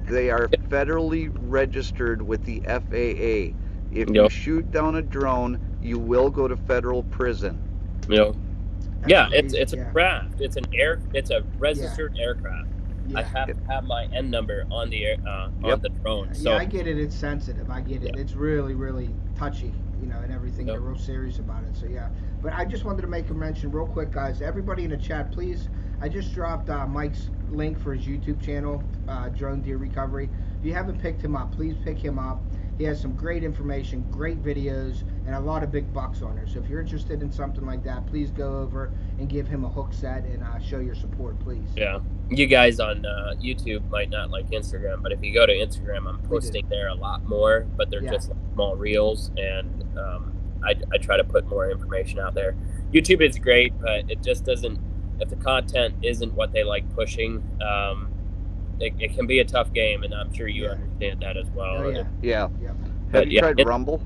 S3: They are federally registered with the FAA. If you shoot down a drone, you will go to federal prison.
S2: Yeah, it's a craft. It's a registered aircraft. Yeah. I have to have my N number on the on the drone. So
S1: I get it. It's sensitive. I get it. It's really, really touchy, and everything. They're real serious about it. So yeah. But I just wanted to make a mention real quick, guys. Everybody in the chat, please. I just dropped Mike's link for his YouTube channel, Drone Deer Recovery. If you haven't picked him up, please pick him up. He has some great information, great videos, and a lot of big bucks on there. So if you're interested in something like that, please go over and give him a hook set and show your support, please.
S2: Yeah. You guys on YouTube might not like Instagram, but if you go to Instagram, I'm posting there a lot more, but they're just like small reels, and I try to put more information out there. YouTube is great, but it just doesn't, if the content isn't what they like pushing, it can be a tough game, and I'm sure you understand that as well.
S3: Yeah.
S2: But
S3: Have you tried Rumble?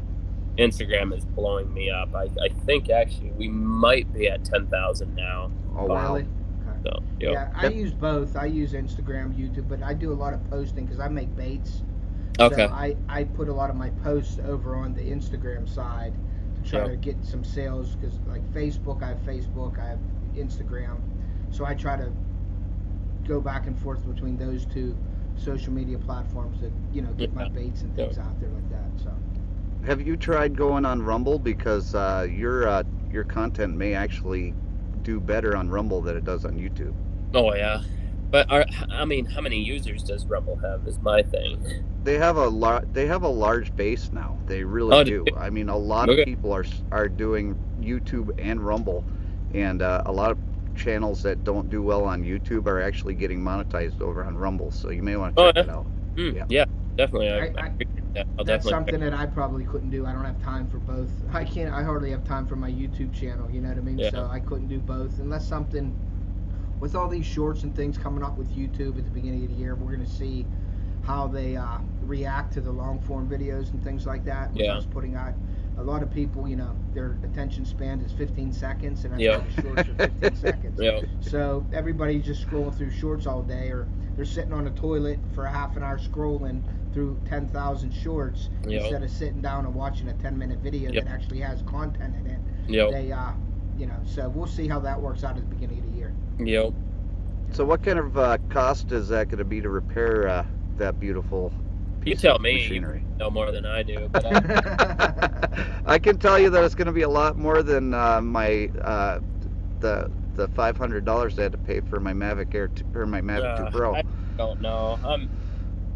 S2: Instagram is blowing me up. I think actually we might be at 10,000 now.
S3: Oh wow.
S1: Really? Okay.
S2: So, yep.
S1: Yeah, I use both. I use Instagram, YouTube, but I do a lot of posting because I make baits.
S2: Okay.
S1: So I put a lot of my posts over on the Instagram side to try to get some sales because like Facebook, I have Instagram. So I try to go back and forth between those two social media platforms to, get my baits and things out there like that. So.
S3: Have you tried going on Rumble? Because your content may actually do better on Rumble than it does on YouTube.
S2: Oh yeah, but how many users does Rumble have? Is my thing.
S3: They have a large base now. They really do. I mean, a lot of people are doing YouTube and Rumble, and a lot of channels that don't do well on YouTube are actually getting monetized over on Rumble. So you may want to check it out.
S2: Yeah, definitely.
S1: That's something that I probably couldn't do. I don't have time for both. I hardly have time for my YouTube channel. You know what I mean?
S2: Yeah.
S1: So I couldn't do both unless something. With all these shorts and things coming up with YouTube at the beginning of the year, we're going to see how they react to the long form videos and things like that.
S2: Yeah.
S1: I was putting out a lot of people, their attention span is 15 seconds, and that's why the shorts are 15 seconds.
S2: Yeah.
S1: So everybody's just scrolling through shorts all day, or they're sitting on a toilet for a half an hour scrolling through 10,000 shorts instead of sitting down and watching a 10-minute video that actually has content in it. They, so we'll see how that works out at the beginning of the year.
S2: Yep.
S3: So what kind of cost is that going to be to repair that beautiful piece of machinery?
S2: You know more than I do. But
S3: I can tell you that it's going to be a lot more than my the $500 I had to pay for my Mavic Air or my Mavic 2 Pro.
S2: I don't know.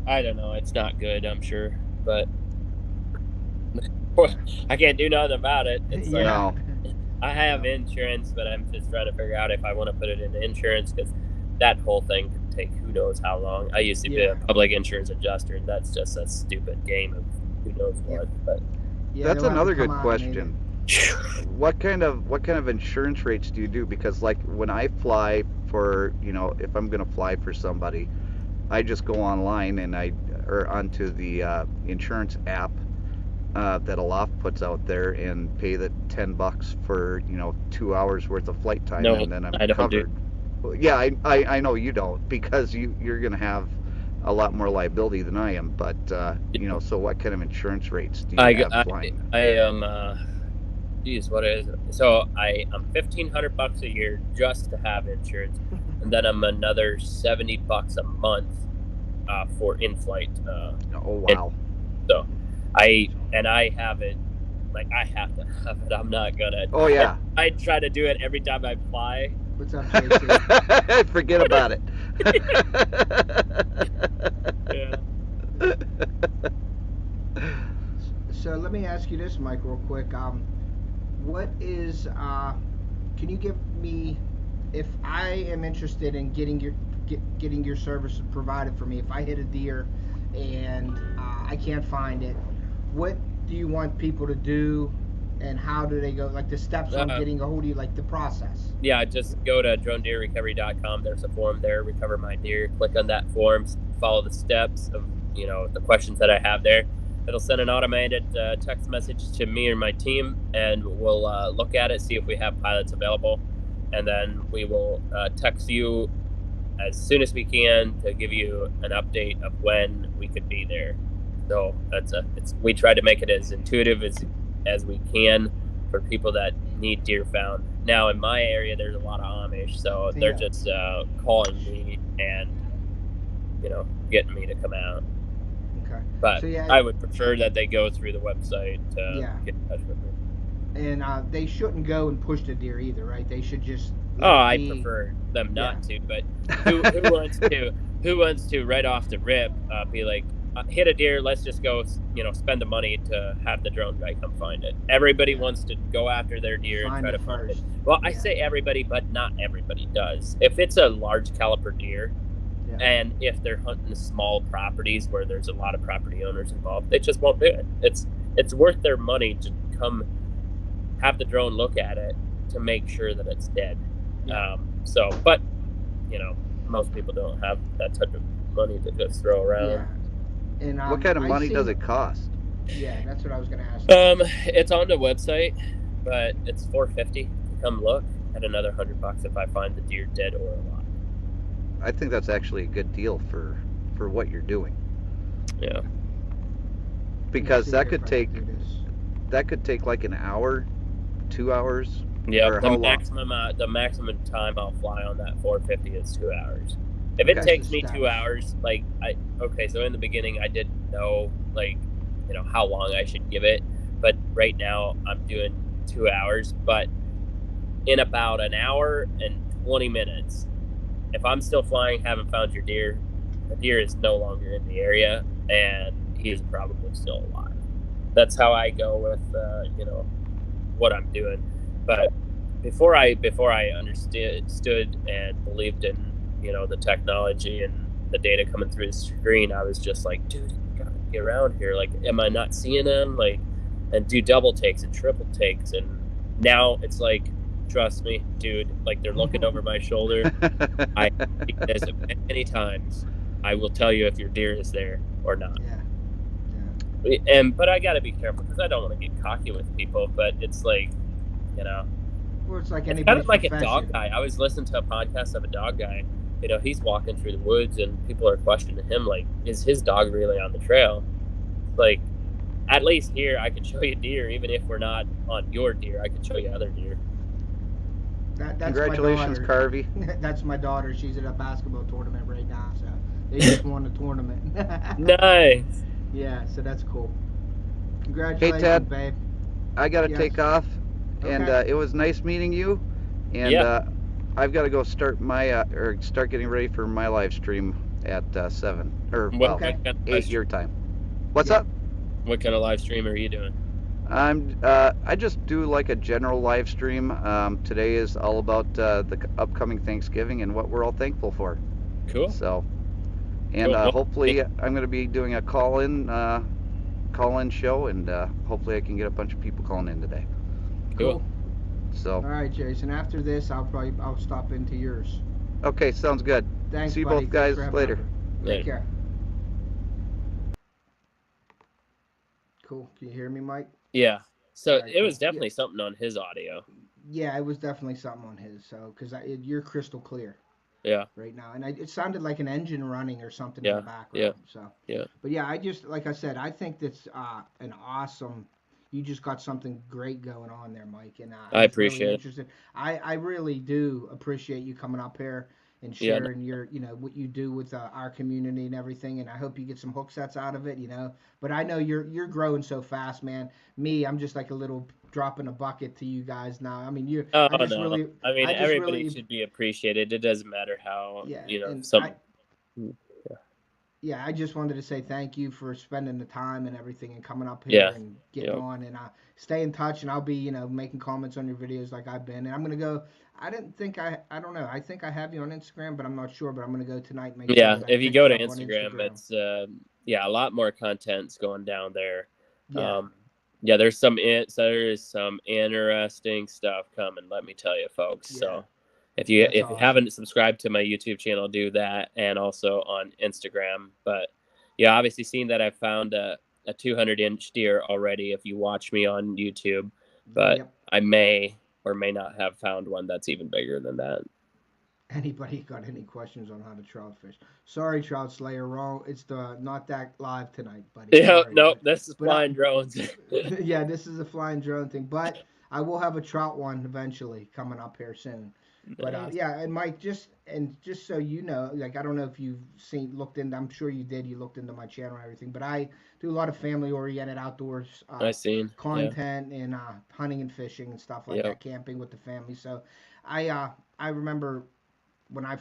S2: I don't know. It's not good, I'm sure, but I can't do nothing about it. It's like,
S3: no.
S2: I have insurance, but I'm just trying to figure out if I want to put it into insurance because that whole thing could take who knows how long. I used to be a public insurance adjuster, and that's just a stupid game of who knows what. But
S3: that's another good question. What kind of insurance rates do you do? Because like when I fly for, if I'm going to fly for somebody, I just go online and or onto the insurance app that Aloft puts out there and pay the $10 for 2 hours worth of flight time, and then I'm covered. Yeah, I know you don't, because you're gonna have a lot more liability than I am. But so what kind of insurance rates do you have flying?
S2: I am. What is it? So I'm $1,500 a year just to have insurance, and then I'm another $70 a month for in-flight.
S3: Oh wow!
S2: So I have it. Like I have to have it. I'm not gonna.
S3: Oh yeah.
S2: I try to do it every time I fly.
S1: What's up, JC?
S3: Forget about it.
S2: Yeah.
S1: So let me ask you this, Mike, real quick. What is? Can you give me, if I am interested in getting your service provided for me? If I hit a deer and I can't find it, what do you want people to do, and how do they go? Like the steps on getting a hold of you, like the process.
S2: Yeah, just go to dronedeerrecovery.com. There's a form there, Recover My Deer. Click on that form, follow the steps of the questions that I have there. It'll send an automated text message to me or my team, and we'll look at it, see if we have pilots available, and then we will text you as soon as we can to give you an update of when we could be there. So we try to make it as intuitive as we can for people that need deer found. Now in my area, there's a lot of Amish, so they're just calling me and getting me to come out.
S1: Okay.
S2: But I would prefer that they go through the website to get in touch with me.
S1: And they shouldn't go and push the deer either, right? They should just.
S2: I prefer them not to. But who wants to? Who wants to right off the rip be like, hit a deer? Let's just go. Spend the money to have the drone guy come find it. Everybody wants to go after their deer and try to find it. Well, I say everybody, but not everybody does. If it's a large caliper deer. Yeah. And if they're hunting small properties where there's a lot of property owners involved, they just won't do it. It's worth their money to come have the drone look at it to make sure that it's dead.
S1: Yeah.
S2: But most people don't have that type of money to just throw around.
S1: Yeah. And
S3: what kind of money does it cost?
S1: Yeah, that's what I was gonna ask.
S2: It's on the website, but it's $450 to come look, at another $100 if I find the deer dead or alive.
S3: I think that's actually a good deal for what you're doing,
S2: Yeah.
S3: because
S1: See here if I can do this.
S3: that could take like an hour, 2 hours,
S2: Yeah,
S3: or how long?
S2: the maximum time I'll fly on that 450 is 2 hours. If it
S3: Okay.
S2: takes me 2 hours, like so in the beginning I didn't know how long I should give it, but right now I'm doing 2 hours, but in about an hour and 20 minutes, if I'm still flying, haven't found your deer, the deer is no longer in the area and he is probably still alive. That's how I go with what I'm doing. But before I understood and believed in the technology and the data coming through the screen, I was just like, dude, you gotta get around here. Like, am I not seeing them? Like, and do double takes and triple takes. And now it's like, trust me, dude. Like, they're looking over my shoulder. I've seen this many times. I will tell you if your deer is there or not.
S1: Yeah.
S2: But I gotta be careful because I don't want to get cocky with people. But it's like,
S1: Well, it's like
S2: it's kind of like
S1: profession.
S2: a dog guy. I was listening to a podcast of a dog guy. He's walking through the woods and people are questioning him, like, is his dog really on the trail? Like, at least here I can show you deer, even if we're not on your deer. I can show you other deer.
S1: That's
S3: Congratulations,
S1: my daughter.
S3: Carvey.
S1: That's my daughter. She's at a basketball tournament right now, so they just won the tournament.
S2: Nice.
S1: Yeah, so that's cool.
S3: Hey,
S1: Congratulations,
S3: Ted.
S1: babe.
S3: I got to take off, and
S1: Okay.
S3: it was nice meeting you. And
S2: Yeah.
S3: I've got to go start start getting ready for my live stream at 7 or
S2: What
S1: Okay.
S2: kind of
S3: 8 your time. What's
S1: Yeah.
S3: up?
S2: What kind of live stream are you doing?
S3: I just do like a general live stream. Today is all about the upcoming Thanksgiving and what we're all thankful for.
S2: Cool.
S3: So, and
S2: Cool. Well,
S3: hopefully I'm going to be doing a call-in show, and hopefully I can get a bunch of people calling in today.
S2: Cool.
S3: So,
S1: All right, Jason. After this, I'll stop into yours.
S3: okay, sounds good.
S1: Thanks,
S3: See you
S1: buddy.
S3: both guys
S1: Thanks for
S3: later.
S1: Take care. Cool. Can you hear me, Mike?
S2: Yeah. So
S1: Right,
S2: it was
S1: cool.
S2: definitely something on his audio.
S1: Yeah, it was definitely something on his. So, because you're crystal clear.
S2: Yeah.
S1: Right now, and it sounded like an engine running or something in
S2: Yeah.
S1: the background.
S2: Yeah.
S1: So,
S2: Yeah.
S1: but yeah, I just like I said, I think that's an awesome. You just got something great going on there, Mike, and
S2: I
S1: was really
S2: appreciate it.
S1: interested. I really do appreciate you coming up here and
S2: Yeah.
S1: sharing your what you do with our community and everything. And I hope you get some hook sets out of it. But I know you're growing so fast, man. Me, I'm just like a little drop in a bucket to you guys now. I mean,
S2: Oh
S1: I just
S2: no.
S1: really,
S2: I mean,
S1: I just
S2: everybody
S1: really,
S2: should be appreciated. It doesn't matter how,
S1: yeah, and
S2: some.
S1: yeah, I just wanted to say thank you for spending the time and everything and coming up here
S2: Yeah.
S1: and getting
S2: Yeah.
S1: on and stay in touch and I'll be making comments on your videos like I've been and I'm gonna go. I didn't think I don't know. I think I have you on Instagram, but I'm not sure. But I'm gonna go tonight and make sure
S2: Yeah.
S1: that I
S2: If you
S1: pick
S2: go
S1: you
S2: to
S1: up on
S2: Instagram,
S1: Instagram.
S2: it's a lot more content's going down there.
S1: Yeah.
S2: Yeah, there is some interesting stuff coming, let me tell you, folks.
S1: Yeah.
S2: So if you
S1: awesome.
S2: haven't subscribed to my YouTube channel, do that, and also on Instagram. But yeah, obviously seeing that I found a 200-inch deer already if you watch me on YouTube, but
S1: Yep.
S2: I may or may not have found one that's even bigger than that.
S1: Anybody got any questions on how to trout fish? Sorry, Trout Slayer, wrong. It's the not that live tonight, buddy.
S2: Yeah,
S1: Sorry,
S2: nope, this is
S1: but
S2: flying drones.
S1: yeah, this is a flying drone thing, but I will have a trout one eventually coming up here soon. But
S2: Nice.
S1: yeah, and Mike, just so you know, like I don't know if you've looked into. I'm sure you did. You looked into my channel and everything, but I do a lot of family-oriented outdoors
S2: I seen
S1: content and hunting and fishing and stuff like that, camping with the family. So I remember when I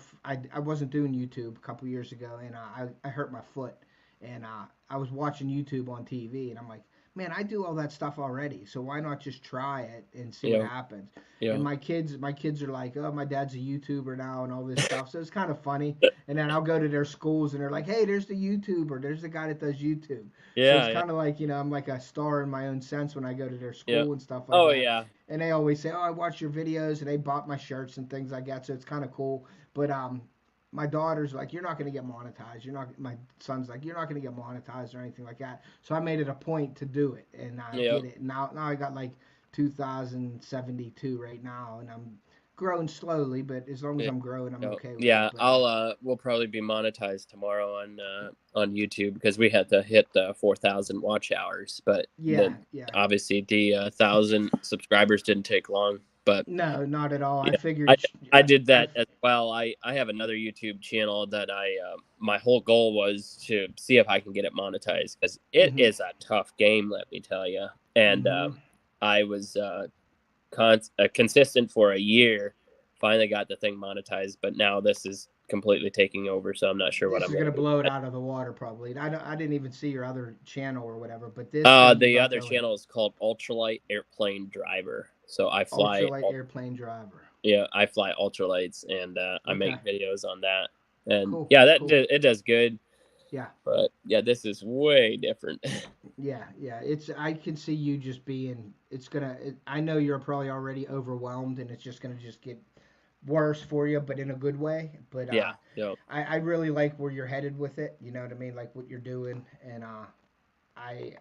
S1: wasn't doing YouTube a couple years ago, and I hurt my foot, and I was watching YouTube on TV, and I'm like, man, I do all that stuff already, so why not just try it and see what happens?
S2: Yeah.
S1: And my kids are like, oh, my dad's a YouTuber now and all this stuff, so it's kind of funny. And then I'll go to their schools, and they're like, hey, there's the YouTuber, there's the guy that does YouTube.
S2: Yeah.
S1: So it's kind of like I'm like a star in my own sense when I go to their school and stuff like that.
S2: Oh yeah.
S1: And they always say, oh, I watch your videos, and they bought my shirts and things like that, so it's kind of cool. But my daughter's like, you're not going to get monetized. You're not. My son's like, you're not going to get monetized or anything like that. So I made it a point to do it, and I
S2: Yeah.
S1: did it. Now I got like 2,072 right now, and I'm growing slowly. But as long as
S2: Yeah.
S1: I'm growing, I'm okay with
S2: Yeah,
S1: it. But
S2: we'll probably be monetized tomorrow on YouTube because we had to hit 4,000 watch hours, but
S1: yeah, yeah.
S2: obviously the 1,000 subscribers didn't take long. But
S1: No, not at all. I
S2: yeah,
S1: figured.
S2: I did that as well. I have another YouTube channel that my whole goal was to see if I can get it monetized because it is a tough game, let me tell you. And I was consistent for a year. Finally got the thing monetized, but now this is completely taking over, so I'm not sure what
S1: This
S2: I'm
S1: is
S2: going
S1: gonna
S2: to do.
S1: blow it out of the water, probably. I didn't even see your other channel or whatever, but this thing you
S2: The
S1: got
S2: other
S1: going.
S2: channel is called Ultralight Airplane Driver. So I fly
S1: Ultralight airplane driver.
S2: Yeah, I fly ultralights, and I
S1: Okay.
S2: make videos on that. And
S1: Cool.
S2: yeah, that
S1: Cool.
S2: it does good.
S1: Yeah.
S2: But yeah, this is way different.
S1: Yeah, yeah. It's I can see you just being. It's gonna. I know you're probably already overwhelmed, and it's just gonna just get worse for you, but in a good way. But
S2: Yeah, yeah.
S1: I really like where you're headed with it. You know what I mean? Like what you're doing, and I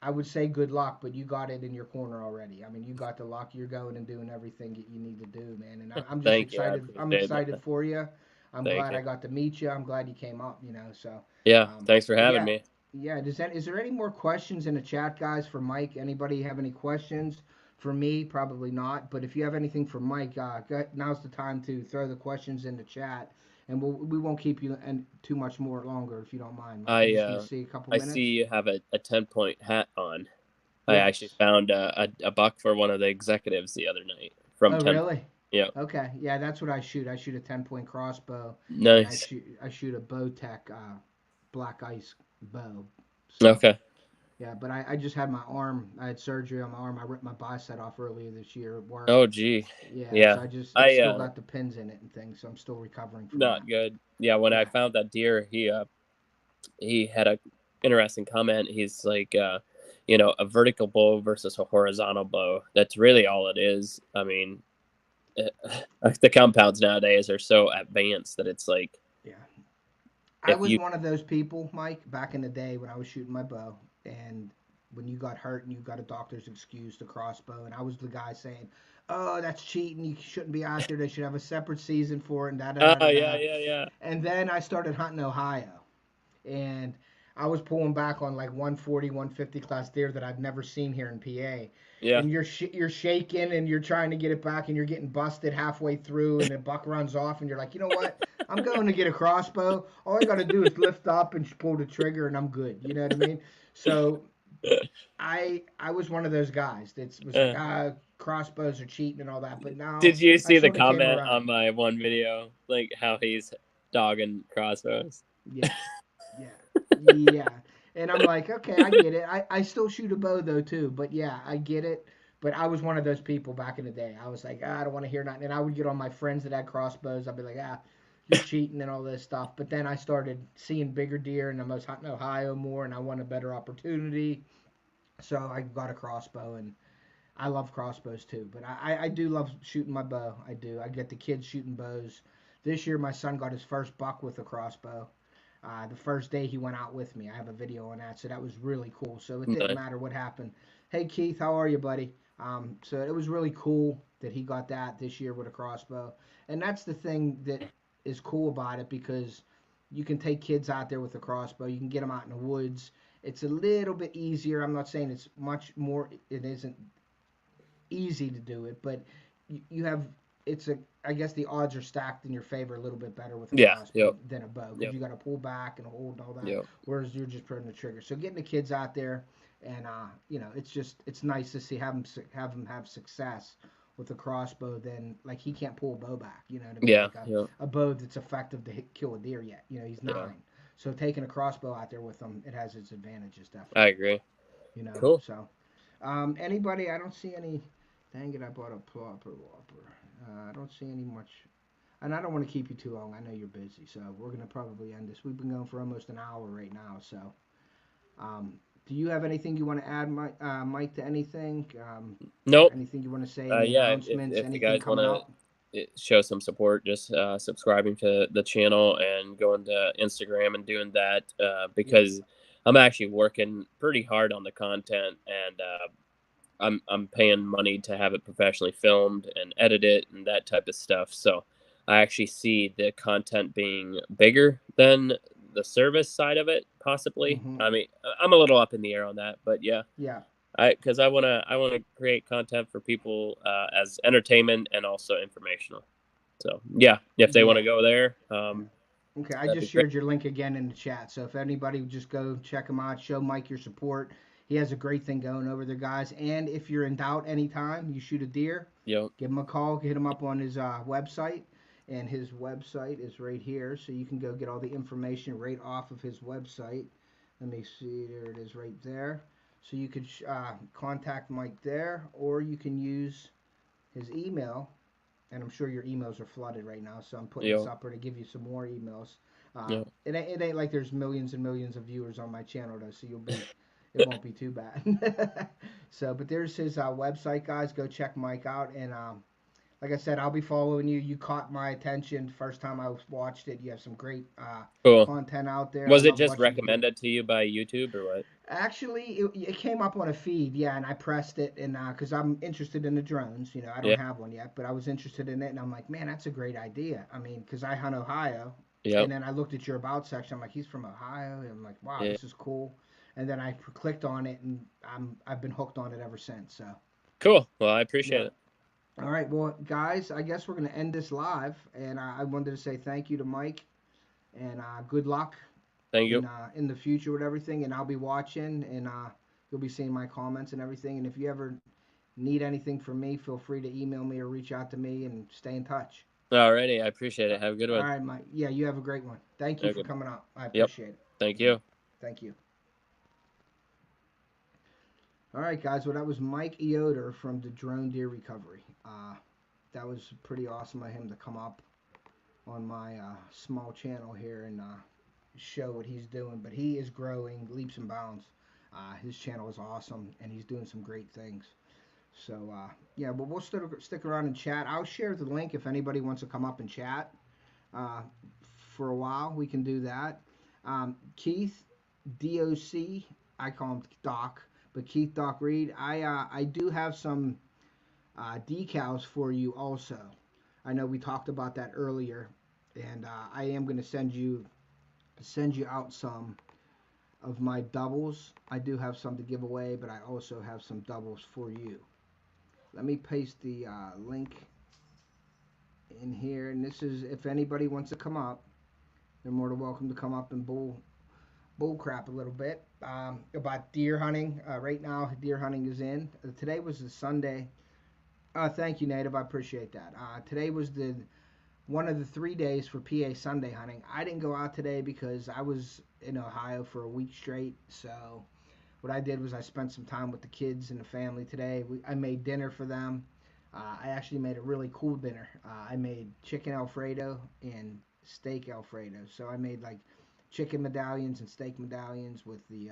S1: I would say good luck, but you got it in your corner already. I mean, you got the luck. You're going and doing everything that you need to do, man. And I'm just
S2: Thank you. I
S1: excited. I'm
S2: appreciate
S1: excited
S2: that.
S1: for you. I'm
S2: Thank
S1: glad
S2: you.
S1: I got to meet you. I'm glad you came up. So.
S2: Yeah, thanks for
S1: But
S2: having
S1: yeah,
S2: me.
S1: yeah. Is there any more questions in the chat, guys, for Mike? Anybody have any questions for me? Probably not. But if you have anything for Mike, now's the time to throw the questions in the chat, and we won't keep you and too much more longer if you don't mind, Mike. I'm just gonna see a couple
S2: I see
S1: minutes.
S2: you have a 10-point hat on. I actually
S1: Yes.
S2: found a buck for one of the executives the other night from
S1: Oh,
S2: 10.
S1: really?
S2: Yeah.
S1: Okay. Yeah, that's what I shoot. I shoot a 10-point crossbow, and
S2: Nice.
S1: I shoot a Bowtech black ice bow. So.
S2: Okay.
S1: Yeah, but I just had my arm. I had surgery on my arm. I ripped my bicep off earlier this year at work.
S2: Oh, gee.
S1: Yeah, so
S2: Yeah.
S1: it's still
S2: I
S1: got the pins in it and things. So I'm still recovering from that.
S2: Not good. Yeah, when I
S1: Yeah.
S2: found that deer, he had a interesting comment. He's like, a vertical bow versus a horizontal bow. That's really all it is. I mean, the compounds nowadays are so advanced that it's like,
S1: Yeah. I was one of those people, Mike, back in the day when I was shooting my bow, and when you got hurt and you got a doctor's excuse to crossbow, and I was the guy saying, "Oh, that's cheating. You shouldn't be out there. They should have a separate season for it." And da da da
S2: oh
S1: da
S2: yeah,
S1: da.
S2: yeah, yeah,
S1: And then I started hunting Ohio, and I was pulling back on like 140, 150 class deer that I've never seen here in PA.
S2: yeah.
S1: And you're shaking and you're trying to get it back and you're getting busted halfway through and the buck runs off and you're like, you know what? I'm going to get a crossbow. All I got to do is lift up and pull the trigger and I'm good. You know what I mean? So I was one of those guys that was like, crossbows are cheating and all that. But now
S2: Did you
S1: I
S2: see the
S1: sort of came
S2: comment
S1: around.
S2: on my one video, like how he's dogging crossbows?
S1: Yeah. Yeah. And I'm like, okay, I get it. I still shoot a bow though too, but yeah, I get it. But I was one of those people back in the day. I was like, I don't want to hear nothing. And I would get on my friends that had crossbows. I'd be like, you're cheating and all this stuff. But then I started seeing bigger deer and I was hunting Ohio more and I want a better opportunity. So I got a crossbow and I love crossbows too. But I do love shooting my bow. I do. I get the kids shooting bows. This year my son got his first buck with a crossbow. The first day he went out with me. I have a video on that, so that was really cool. So it didn't matter what happened. Hey Keith, how are you, buddy? So it was really cool that he got that this year with a crossbow, and that's the thing that is cool about it because you can take kids out there with a crossbow. You can get them out in the woods. It's a little bit easier. I'm not saying it's much more. It isn't easy to do it, but you have it's a I guess the odds are stacked in your favor a little bit better with a crossbow than a bow because you got to pull back and hold and all that, whereas you're just putting the trigger. So getting the kids out there and it's nice to see have them have success with a crossbow. Then like he can't pull a bow back, you know what I mean? Like a bow that's effective to kill a deer yet. You know he's 9, so taking a crossbow out there with him it has its advantages definitely.
S2: I agree.
S1: Cool. So anybody? I don't see any. Dang it! I bought a plopper whopper. I don't see any much, and I don't want to keep you too long. I know you're busy, so we're gonna probably end this. We've been going for almost an hour right now. So, do you have anything you want to add, Mike, to anything?
S2: Nope.
S1: Anything you want to say? Any
S2: Yeah.
S1: announcements?
S2: If the
S1: Anything
S2: guys want
S1: coming
S2: to,
S1: up?
S2: show some support, just subscribing to the channel and going to Instagram and doing that, because I'm actually working pretty hard on the content, and I'm paying money to have it professionally filmed and edited and that type of stuff. So I actually see the content being bigger than the service side of it, possibly.
S1: Mm-hmm.
S2: I mean, I'm a little up in the air on that, but yeah,
S1: Yeah.
S2: because I wanna create content for people, as entertainment and also informational. So yeah, if they want
S1: Yeah.
S2: to go there,
S1: Okay, I
S2: that'd
S1: just
S2: be great.
S1: shared your link again in the chat. So if anybody would just go check him out, show Mike your support. He has a great thing going over there, guys. And if you're in doubt anytime you shoot a deer,
S2: Yep.
S1: give him a call, hit him up on his website. And his website is right here. So you can go get all the information right off of his website. Let me see. There it is right there. So you could contact Mike there, or you can use his email, and I'm sure your emails are flooded right now, so I'm putting this
S2: Yep.
S1: up here to give you some more emails.
S2: Yep.
S1: It ain't like there's millions and millions of viewers on my channel though, so it won't be too bad. So, but there's his website, guys. Go check Mike out, and like I said, I'll be following you. You caught my attention first time I watched it. You have some great
S2: Cool.
S1: content out there. I
S2: Was it
S1: love
S2: just
S1: watching the deer.
S2: recommended to you by YouTube or what?
S1: Actually, it came up on a feed, yeah, and I pressed it, and because I'm interested in the drones, I don't
S2: Yeah.
S1: have one yet, but I was interested in it, and I'm like, man, that's a great idea. I mean, because I hunt Ohio,
S2: Yep.
S1: and then I looked at your about section. I'm like, he's from Ohio, and I'm like, wow,
S2: Yeah.
S1: this is cool. And then I clicked on it, and I've been hooked on it ever since. So
S2: Cool. Well, I appreciate
S1: yeah.
S2: it.
S1: All right, well, guys, I guess we're gonna end this live, and I wanted to say thank you to Mike, and good luck
S2: Thank you.
S1: in the future with everything, and I'll be watching, and you'll be seeing my comments and everything. And if you ever need anything from me, feel free to email me or reach out to me and stay in touch.
S2: Alrighty, I appreciate it. Have a good
S1: All
S2: one.
S1: right, Mike. Yeah, you have a great one. Thank you for
S2: Okay.
S1: coming out. I
S2: Yep.
S1: appreciate it.
S2: Thank
S1: All right.
S2: you.
S1: Thank you. All right, guys. Well, that was Mike Eoder from the Drone Deer Recovery. That was pretty awesome of him to come up on my small channel here and show what he's doing. But he is growing leaps and bounds. His channel is awesome, and he's doing some great things. So yeah, but we'll stick around and chat. I'll share the link if anybody wants to come up and chat uh, for a while. We can do that. Keith DOC, I call him Doc, but Keith Doc Reed. I do have some decals for you also. I know we talked about that earlier, and I am going to send you out some of my doubles. I do have some to give away, but I also have some doubles for you. Let me paste the link in here, and this is if anybody wants to come up, they're more than welcome to come up and bull crap a little bit about deer hunting. Right now, deer hunting is in. Today was the Sunday. Thank you, Native. I appreciate that. Today was the one of the 3 days for PA Sunday hunting. I didn't go out today because I was in Ohio for a week straight. So what I did was I spent some time with the kids and the family today. I made dinner for them. I actually made a really cool dinner. I made chicken Alfredo and steak Alfredo. So I made like chicken medallions and steak medallions with the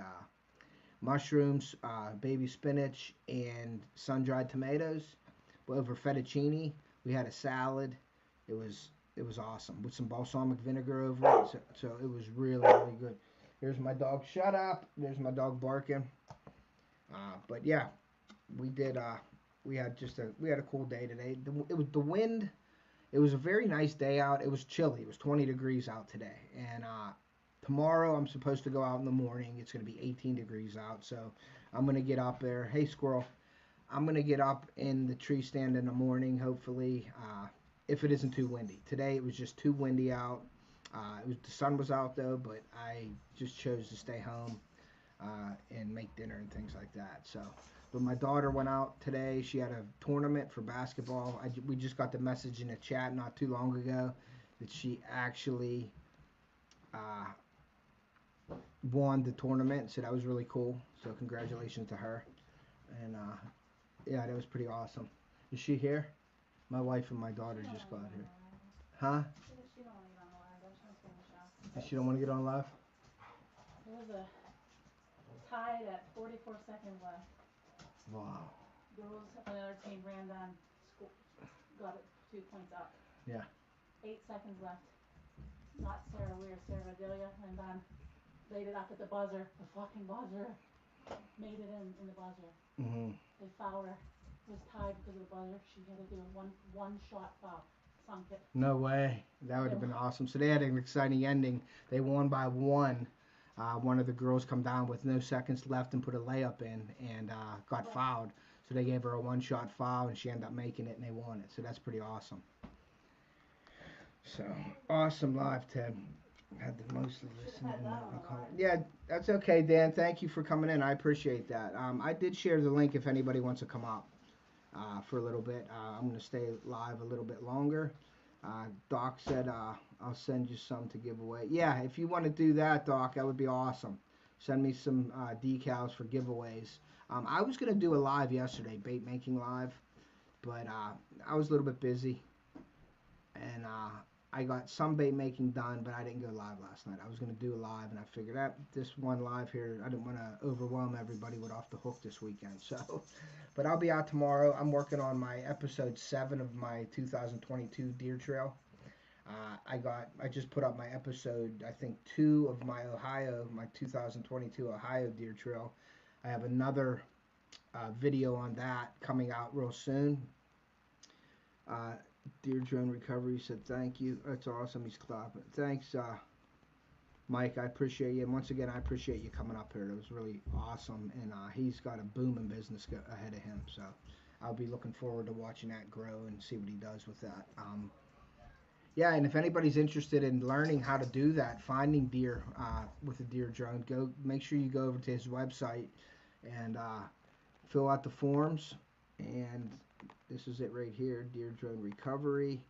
S1: mushrooms, baby spinach, and sun-dried tomatoes. Over fettuccine, we had a salad. It was it was awesome with some balsamic vinegar over it. So it was really really good. Here's my dog. Shut up. There's my dog barking. But yeah, we did. We had a cool day today. It was the wind. It was a very nice day out. It was chilly. It was 20 degrees out today, and tomorrow I'm supposed to go out in the morning. It's going to be 18 degrees out, so I'm going to get up there. Hey squirrel, I'm going to get up in the tree stand in the morning. Hopefully, if it isn't too windy. Today it was just too windy out. The sun was out though, but I just chose to stay home and make dinner and things like that. So, but my daughter went out today. She had a tournament for basketball. We just got the message in the chat not too long ago that she actually uh, won the tournament. So that was really cool. So congratulations to her. And yeah, that was pretty awesome. Is she here? My wife and my daughter just got here. Huh? She don't want to get on live?
S4: It was a tied at 44 seconds left.
S1: Wow.
S4: Girls on the other team ran down, got it, 2 points up.
S1: Yeah.
S4: 8 seconds left. Not Sarah Weir, Sarah Delia, and laid it up at the buzzer. The fucking buzzer. Made it in the buzzer.
S1: Mm-hmm.
S4: They fouled her. It was tied because of the buzzer. She had to do a one shot foul. Sunk it.
S1: No way. That would have been awesome. So they had an exciting ending. They won by 1. One of the girls come down with no seconds left and put a layup in and got fouled. So they gave her a 1-shot foul and she ended up making it and they won it. So that's pretty awesome. So awesome live, Ted. Had to mostly listen and not comment. Yeah, that's okay, Dan. Thank you for coming in. I appreciate that. I did share the link if anybody wants to come up for a little bit. I'm going to stay live a little bit longer. Doc said I'll send you some to give away. Yeah, if you want to do that, Doc, that would be awesome. Send me some decals for giveaways. I was going to do a live yesterday, bait making live, but I was a little bit busy. And I got some bait making done, but I didn't go live last night. I was going to do a live, and I figured that this one live here, I didn't want to overwhelm everybody with Off the Hook this weekend. So, but I'll be out tomorrow. I'm working on my episode 7 of my 2022 deer trail. I just put up my episode, I think 2 of my 2022 Ohio deer trail. I have another video on that coming out real soon. Deer Drone Recovery said thank you. That's awesome. He's clapping. Thanks, Mike. I appreciate you. And once again, I appreciate you coming up here. It was really awesome. And he's got a booming business ahead of him. So I'll be looking forward to watching that grow and see what he does with that. Yeah, and if anybody's interested in learning how to do that, finding deer with a deer drone, make sure you go over to his website and fill out the forms. And this is it right here, Deer Drone Recovery.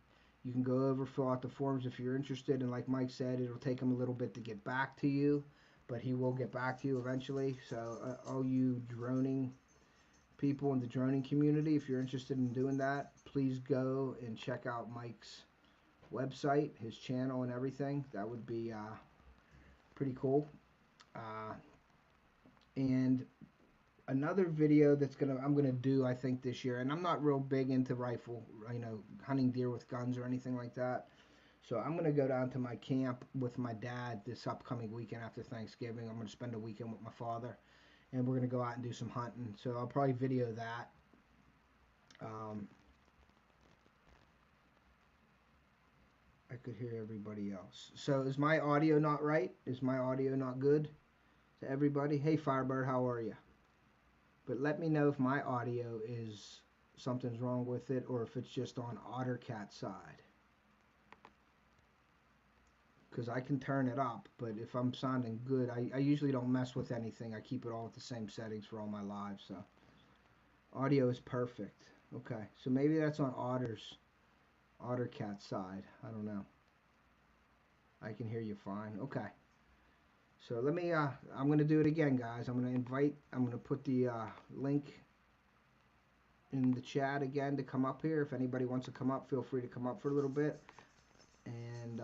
S1: You can go over, fill out the forms if you're interested, and like Mike said, it'll take him a little bit to get back to you, but he will get back to you eventually. So all you droning people in the droning community, if you're interested in doing that, please go and check out Mike's website, his channel and everything. That would be pretty cool. And another video I'm gonna do, I think, this year, and I'm not real big into rifle, hunting deer with guns or anything like that. So I'm gonna go down to my camp with my dad this upcoming weekend after Thanksgiving. I'm gonna spend a weekend with my father, and we're gonna go out and do some hunting. So I'll probably video that. I could hear everybody else. So is my audio not right? Is my audio not good to everybody? Hey Firebird, how are you? But let me know if my audio is something's wrong with it or if it's just on OtterCat's side. Because I can turn it up, but if I'm sounding good, I usually don't mess with anything. I keep it all at the same settings for all my lives. So audio is perfect. Okay, so maybe that's on OtterCat's side. I don't know. I can hear you fine. Okay. So let me, I'm going to do it again, guys. I'm going to put the link in the chat again to come up here. If anybody wants to come up, feel free to come up for a little bit. And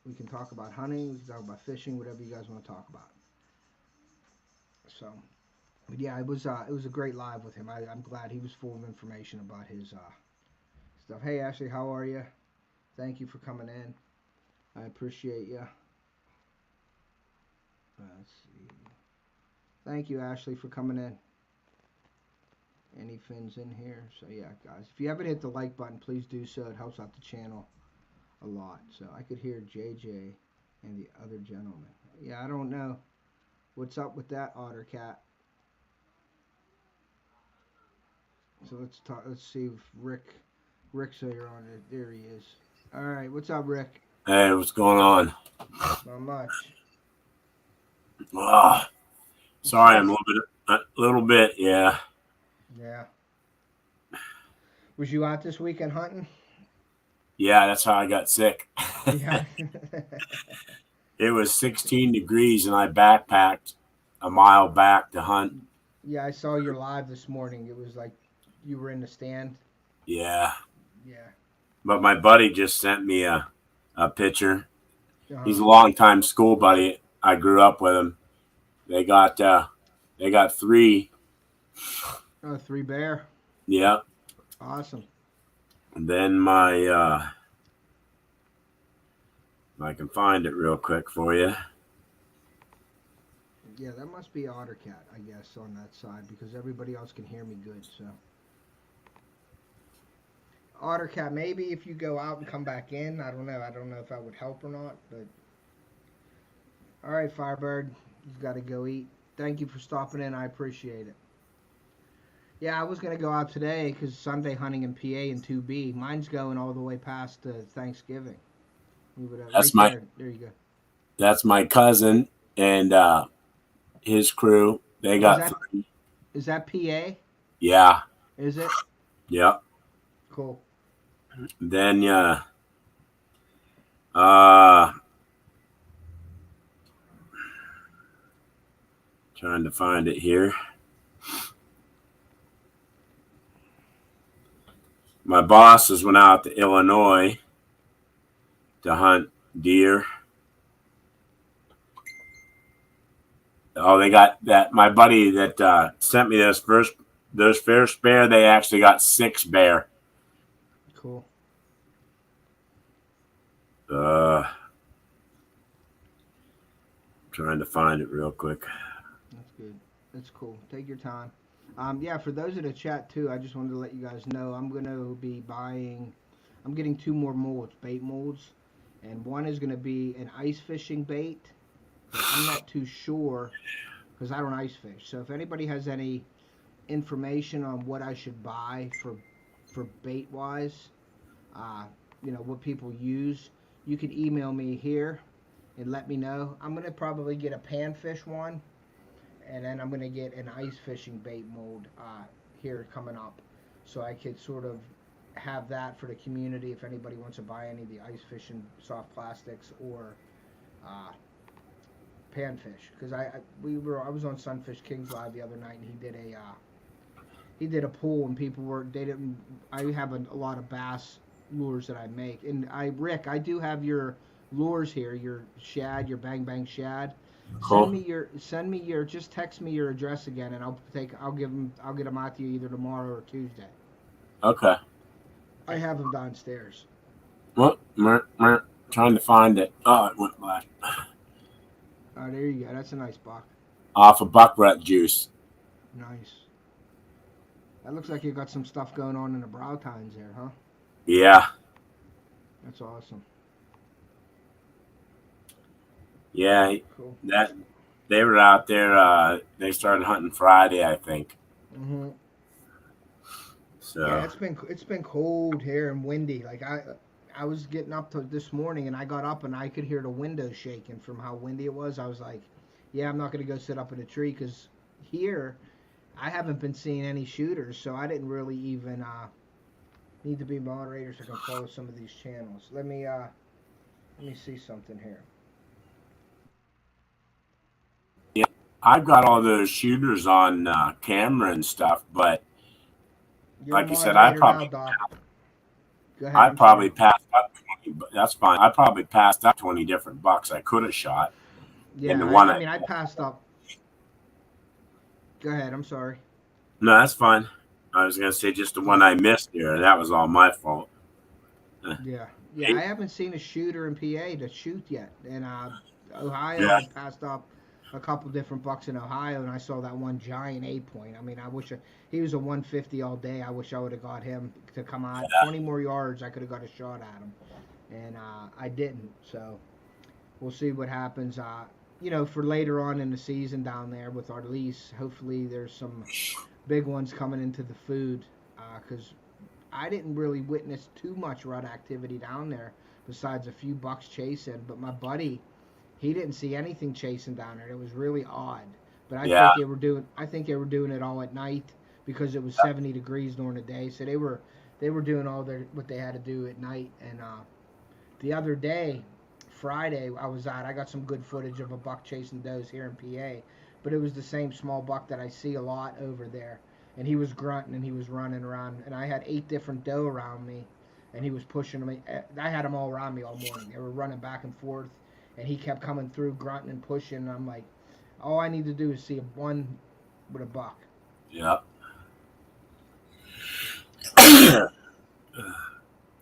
S1: we can talk about hunting, we can talk about fishing, whatever you guys want to talk about. So, but yeah, it was a great live with him. I'm glad he was full of information about his stuff. Hey, Ashley, how are you? Thank you for coming in. I appreciate you. Let's see. Thank you, Ashley, for coming in. Any fins in here? So yeah, guys, if you haven't hit the like button, please do so. It helps out the channel a lot. So I could hear JJ and the other gentleman. Yeah, I don't know what's up with that, OtterCat. So let's talk. Let's see if Rick's here on it. There he is. All right, what's up, Rick?
S5: Hey, what's going on?
S1: Not much.
S5: Sorry, I'm a little bit, yeah.
S1: Yeah. Was you out this weekend hunting?
S5: Yeah, that's how I got sick.
S1: Yeah.
S5: It was 16 degrees and I backpacked a mile back to hunt.
S1: Yeah, I saw your live this morning. It was like you were in the stand.
S5: Yeah.
S1: Yeah.
S5: But my buddy just sent me a picture. He's a
S1: Uh-huh.
S5: longtime school buddy. I grew up with him. They got 3.
S1: Oh, 3 bear.
S5: Yeah.
S1: Awesome.
S5: And then my, if I can find it real quick for you.
S1: Yeah, that must be OtterCat, I guess, on that side because everybody else can hear me good. So, OtterCat, maybe if you go out and come back in, I don't know. I don't know if that would help or not. But all right, Firebird, you've got to go eat. Thank you for stopping in. I appreciate it. Yeah, I was gonna go out today because Sunday hunting in PA and 2B. Mine's going all the way past Thanksgiving. Move it up right
S5: That's my
S1: there. There you go.
S5: that's my cousin and his crew. They
S1: Is
S5: got
S1: that
S5: 3.
S1: is that PA?
S5: Yeah.
S1: Is it?
S5: Yep.
S1: Cool.
S5: Then uh trying to find it here. My bosses went out to Illinois to hunt deer. Oh, they got that. My buddy that sent me those first bear, they actually got 6 bear.
S1: Cool.
S5: Trying to find it real quick.
S1: That's good. That's cool. Take your time. Yeah, for those in the chat too, I just wanted to let you guys know I'm gonna be buying. I'm getting 2 more molds, bait molds, and one is gonna be an ice fishing bait. But I'm not too sure because I don't ice fish. So if anybody has any information on what I should buy for bait wise, what people use, you can email me here and let me know. I'm gonna probably get a panfish one, and then I'm gonna get an ice fishing bait mold here coming up, so I could sort of have that for the community if anybody wants to buy any of the ice fishing soft plastics or panfish. Because I was on Sunfish Kings Live the other night, and he did a pool, and people were they didn't. I have a lot of bass lures that I make, and Rick, I do have your lures here, your shad, your bang bang shad.
S5: Cool.
S1: Send me your just text me your address again, and I'll get them out to you either tomorrow or Tuesday.
S5: Okay.
S1: I have them downstairs.
S5: Well, trying to find it. Oh, it went black.
S1: Oh, there you go. That's a nice buck.
S5: Off of buckrat juice.
S1: Nice. That looks like you got some stuff going on in the brow tines there, huh?
S5: Yeah.
S1: That's awesome.
S5: Yeah.
S1: Cool.
S5: That they were out there. They started hunting Friday, I think.
S1: Mhm.
S5: So
S1: yeah, it's been cold here and windy. Like I was getting up to this morning, and I got up and I could hear the windows shaking from how windy it was. I was like, yeah, I'm not gonna go sit up in a tree because here I haven't been seeing any shooters, so I didn't really even need to be moderator so I can follow some of these channels. Let me see something here.
S5: yeah, I've got all those shooters on camera and stuff, but
S1: You're a
S5: like you said, I
S1: moderator now, Doc. Go ahead.
S5: I
S1: I'm
S5: probably
S1: sorry.
S5: passed up 20, but that's fine. I probably passed up 20 different bucks I could have shot.
S1: Yeah,
S5: And the one
S1: I mean, I passed up. Go ahead. I'm sorry.
S5: No, that's fine. I was gonna say just the one I missed here. That was all my fault.
S1: Yeah, I haven't seen a shooter in PA to shoot yet. And Ohio,
S5: Yeah.
S1: I passed up a couple different bucks in Ohio, and I saw that one giant 8-point. I mean, he was a 150 all day. I wish I would have got him to come out 20 more yards. I could have got a shot at him, and I didn't. So we'll see what happens. For later on in the season down there with our lease, hopefully there's some big ones coming into the food, because I didn't really witness too much rut activity down there besides a few bucks chasing. But my buddy, he didn't see anything chasing down there. It was really odd. But I think they were doing it all at night because it was 70 degrees during the day. So they were doing what they had to do at night. And the other day, Friday, I got some good footage of a buck chasing does here in PA, but it was the same small buck that I see a lot over there. And he was grunting and he was running around, and I had 8 different doe around me, and he was pushing me. I had them all around me all morning. They were running back and forth, and he kept coming through, grunting and pushing. And I'm like, all I need to do is see one with a buck.
S5: Yeah.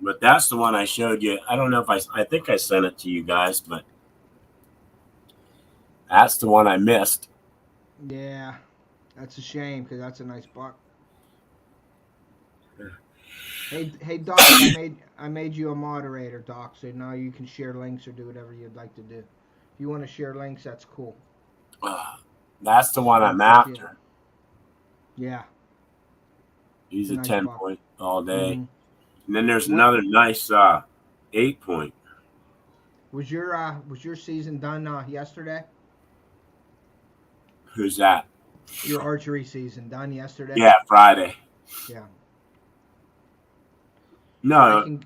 S5: But that's the one I showed you. I don't know if I think I sent it to you guys, but that's the one I missed.
S1: Yeah, that's a shame because that's a nice buck. Hey, Doc, I made you a moderator, Doc. So now you can share links or do whatever you'd like to do. If you want to share links, that's cool.
S5: That's the one
S1: I'll
S5: I'm
S1: put you in.
S5: after.
S1: Yeah,
S5: He's
S1: it's a
S5: a
S1: nice
S5: 10
S1: buck.
S5: point all day.
S1: Mm-hmm.
S5: And then there's
S1: What
S5: another nice 8 point.
S1: was your season done yesterday?
S5: Who's that?
S1: Your archery season done yesterday?
S5: Yeah, Friday.
S1: Yeah. I
S5: No,
S1: can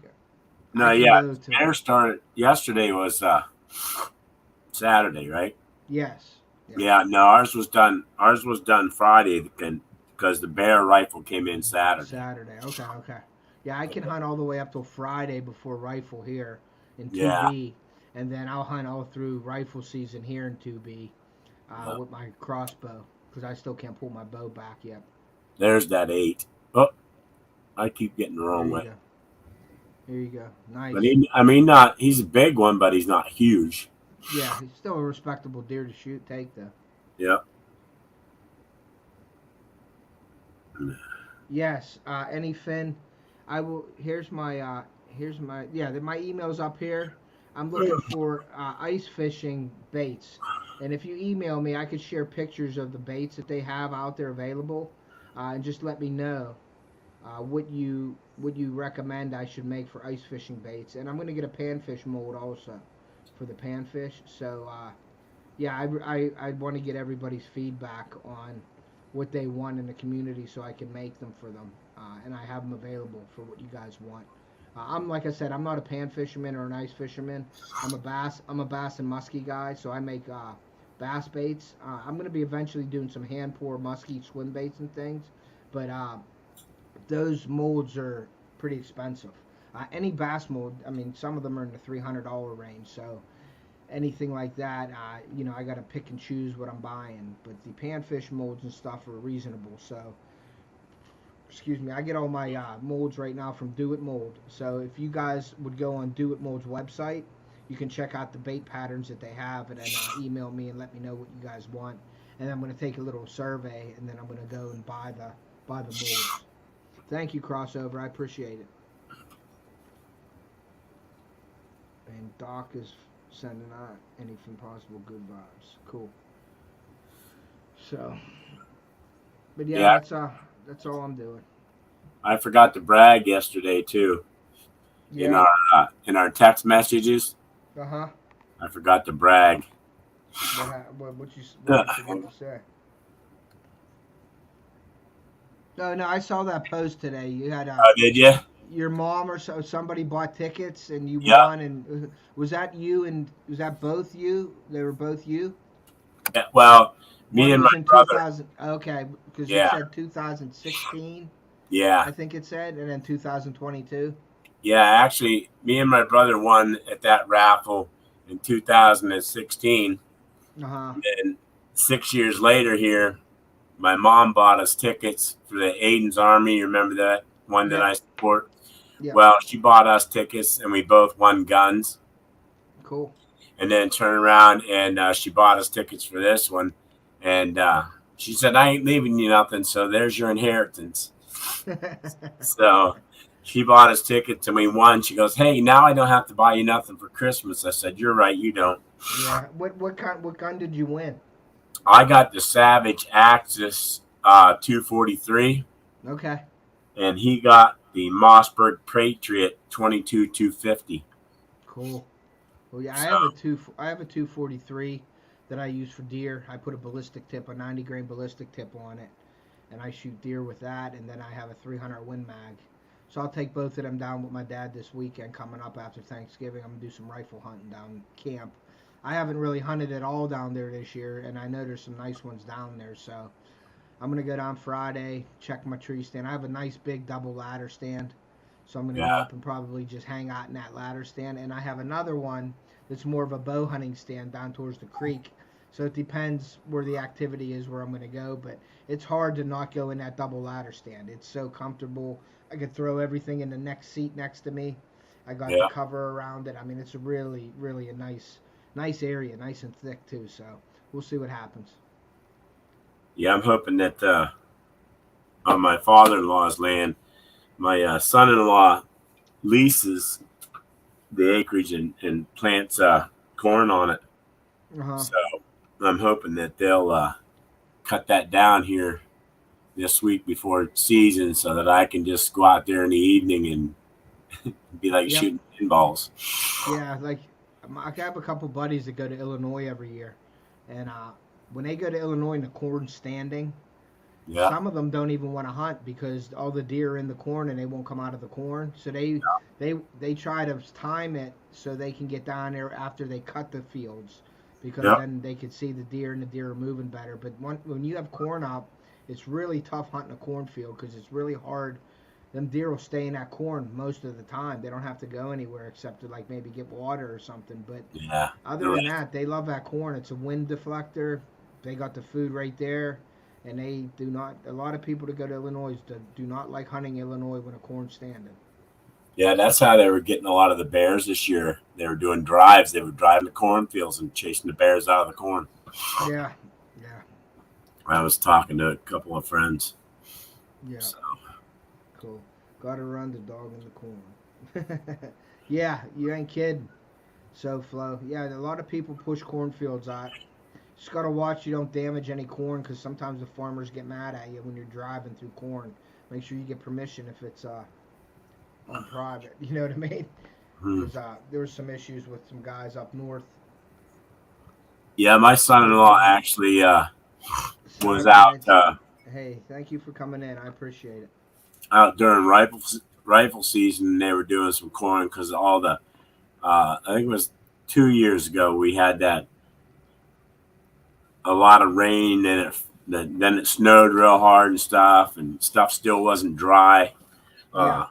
S5: no,
S1: I can
S5: yeah.
S1: go to
S5: Fair started yesterday was Saturday, right?
S1: yes.
S5: Yeah, no, ours was done. Ours was done Friday because the bear rifle came in Saturday.
S1: Saturday. Okay. Yeah, I can hunt all the way up till Friday before rifle here in
S5: Yeah,
S1: 2B, and then I'll hunt all through rifle season here in 2B with my crossbow because I still can't pull my bow back yet.
S5: there's that 8. Oh, I keep getting the
S1: There
S5: wrong
S1: you
S5: way.
S1: go. There you go. Nice.
S5: But not. He's a big one, but he's not huge.
S1: Yeah, he's still a respectable deer to take though.
S5: Yeah.
S1: Yes. Any Finn, I will. Here's my my email's up here. I'm looking for ice fishing baits, and if you email me, I could share pictures of the baits that they have out there available, and just let me know what you recommend I should make for ice fishing baits. And I'm gonna get a panfish mold also for the panfish. So yeah, I want to get everybody's feedback on what they want in the community so I can make them for them, and I have them available for what you guys want. I'm like I said, I'm not a pan fisherman or an ice fisherman. I'm a bass and muskie guy, so I make bass baits. I'm gonna be eventually doing some hand pour muskie swim baits and things, but those molds are pretty expensive. Any bass mold, I mean, some of them are in the $300 range, so anything like that, I got to pick and choose what I'm buying. But the panfish molds and stuff are reasonable. So, excuse me, I get all my molds right now from Do It Mold. So if you guys would go on Do It Mold's website, you can check out the bait patterns that they have, and then email me and let me know what you guys want. And I'm going to take a little survey, and then I'm going to go and buy the molds. Thank you, Crossover. I appreciate it. And Doc is sending out anything possible, good vibes. Cool. So, but yeah, that's all I'm doing.
S5: I forgot to brag yesterday too.
S1: Yeah.
S5: In our text messages.
S1: Uh-huh.
S5: I forgot to brag.
S1: What you forget to say? No, I saw that post today. You had
S5: Oh, did you?
S1: Your mom or somebody bought tickets and you
S5: Yeah.
S1: won, and was that you and was that both you? They were both you?
S5: Yeah, well, me
S1: One
S5: and
S1: was
S5: my
S1: in
S5: brother.
S1: 2000. Okay, because it
S5: Yeah.
S1: said 2016.
S5: Yeah.
S1: I think it said, and then 2022.
S5: Yeah, actually, me and my brother won at that raffle in 2016.
S1: Uh-huh.
S5: And 6 years later here, my mom bought us tickets for the Aiden's Army. You remember that one that
S1: Yep.
S5: I support?
S1: Yep.
S5: Well, she bought us tickets, and we both won guns.
S1: Cool.
S5: And then turned around, and she bought us tickets for this one. And she said, I ain't leaving you nothing, so there's your inheritance. So she bought us tickets, and we won. She goes, hey, now I don't have to buy you nothing for Christmas. I said, you're right, you don't.
S1: Yeah. What gun did you win?
S5: I got the Savage Axis 243.
S1: Okay.
S5: And he got the Mossberg Patriot 22-250.
S1: Cool. Well, yeah,
S5: So,
S1: I have a 243 that I use for deer. I put a ballistic tip, a 90 grain ballistic tip on it, and I shoot deer with that. And then I have a 300 Win Mag. So I'll take both of them down with my dad this weekend coming up after Thanksgiving. I'm gonna do some rifle hunting down camp. I haven't really hunted at all down there this year, and I know there's some nice ones down there. So I'm gonna go down Friday, check my tree stand. I have a nice big double ladder stand, so I'm gonna go up and probably just hang out in that ladder stand. And I have another one that's more of a bow hunting stand down towards the creek. So it depends where the activity is where I'm going to go, but it's hard to not go in that double ladder stand. It's so comfortable. I could throw everything in the next seat next to me. I got the
S5: Yeah.
S1: cover around it. I mean, it's a really, really a nice area, nice and thick too. So we'll see what happens.
S5: Yeah, I'm hoping that on my father-in-law's land, my son-in-law leases the acreage and plants corn on it.
S1: Uh-huh.
S5: So I'm hoping that they'll cut that down here this week before season, so that I can just go out there in the evening and be like
S1: Yep.
S5: shooting pinballs.
S1: Yeah, like I have a couple buddies that go to Illinois every year, and when they go to Illinois and the corn's standing,
S5: Yeah,
S1: some of them don't even want to hunt because all the deer are in the corn and they won't come out of the corn. So they try to time it so they can get down there after they cut the fields, because
S5: yeah,
S1: then they can see the deer and the deer are moving better. But when you have corn up, it's really tough hunting a cornfield because it's really hard. Them deer will stay in that corn most of the time. They don't have to go anywhere except to like maybe get water or something. But
S5: yeah.
S1: other than that, they love that corn. It's a wind deflector. They got the food right there, and they do not. A lot of people that go to Illinois do not like hunting Illinois when a corn's standing.
S5: Yeah, that's how they were getting a lot of the bears this year. They were doing drives. They were driving the cornfields and chasing the bears out of the corn.
S1: Yeah, yeah,
S5: I was talking to a couple of friends.
S1: yeah.
S5: So,
S1: Cool. Gotta run the dog in the corn. Yeah, you ain't kidding. So, Flo, yeah, a lot of people push cornfields out. Just gotta watch you don't damage any corn because sometimes the farmers get mad at you when you're driving through corn. Make sure you get permission if it's on private. You know what I mean?
S5: hmm.
S1: Because there was some issues with some guys up north.
S5: Yeah, my son-in-law actually was
S1: Cybernetic.
S5: out
S1: Hey, thank you for coming in. I appreciate it.
S5: out during rifle season. And they were doing some corn because all the I think it was 2 years ago we had that a lot of rain and then it snowed real hard and stuff still wasn't dry.
S1: Yeah.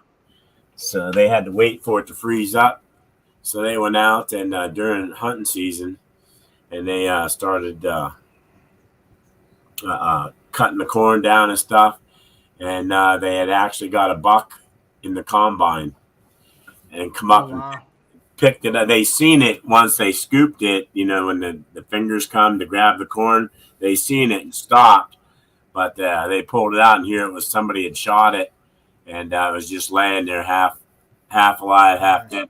S5: So they had to wait for it to freeze up. So they went out and during hunting season, and they started cutting the corn down and stuff. And they had actually got a buck in the combine and come
S1: Oh
S5: up and
S1: wow.
S5: picked it up. They seen it once they scooped it, when the fingers come to grab the corn. They seen it and stopped, but they pulled it out, and here it was somebody had shot it, and it was just laying there half alive, half dead.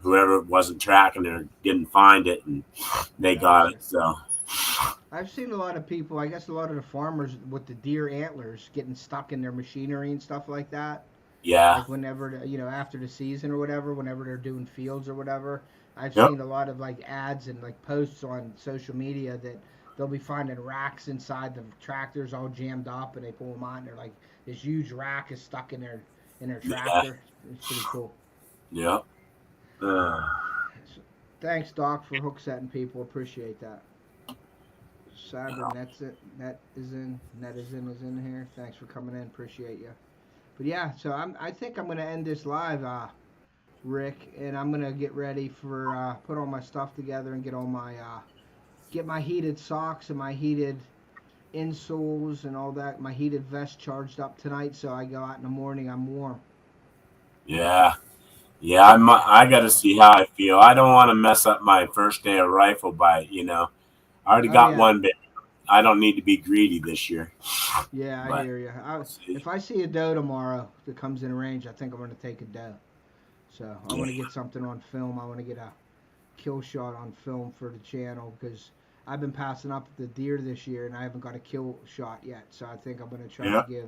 S5: Whoever wasn't tracking it didn't find it, and they got it. So
S1: I've seen a lot of people, I guess a lot of the farmers with the deer antlers getting stuck in their machinery and stuff like that.
S5: yeah,
S1: Like whenever, after the season or whatever, whenever they're doing fields or whatever. I've
S5: yep,
S1: seen a lot of like ads and like posts on social media that they'll be finding racks inside the tractors all jammed up and they pull them out and they're like, this huge rack is stuck in their
S5: yeah,
S1: tractor. It's pretty cool.
S5: yep.
S1: Thanks, Doc, for hook setting people. Appreciate that. Cybernet's it. Net is in here. Thanks for coming in. Appreciate you. But yeah, so I think I'm gonna end this live, Rick, and I'm gonna get ready for put all my stuff together and get my heated socks and my heated insoles and all that. My heated vest charged up tonight, so I go out in the morning. I'm warm.
S5: Yeah. Yeah, I got to see how I feel. I don't want to mess up my first day of rifle bite. I already
S1: Oh
S5: got
S1: yeah,
S5: one bit. I don't need to be greedy this year.
S1: yeah, I
S5: But
S1: hear you.
S5: we'll see.
S1: If I see a doe tomorrow that comes in range, I think I'm gonna take a doe. So I
S5: Yeah.
S1: want to get something on film. I want to get a kill shot on film for the channel because I've been passing up the deer this year and I haven't got a kill shot yet. So I think I'm gonna try
S5: Yeah.
S1: to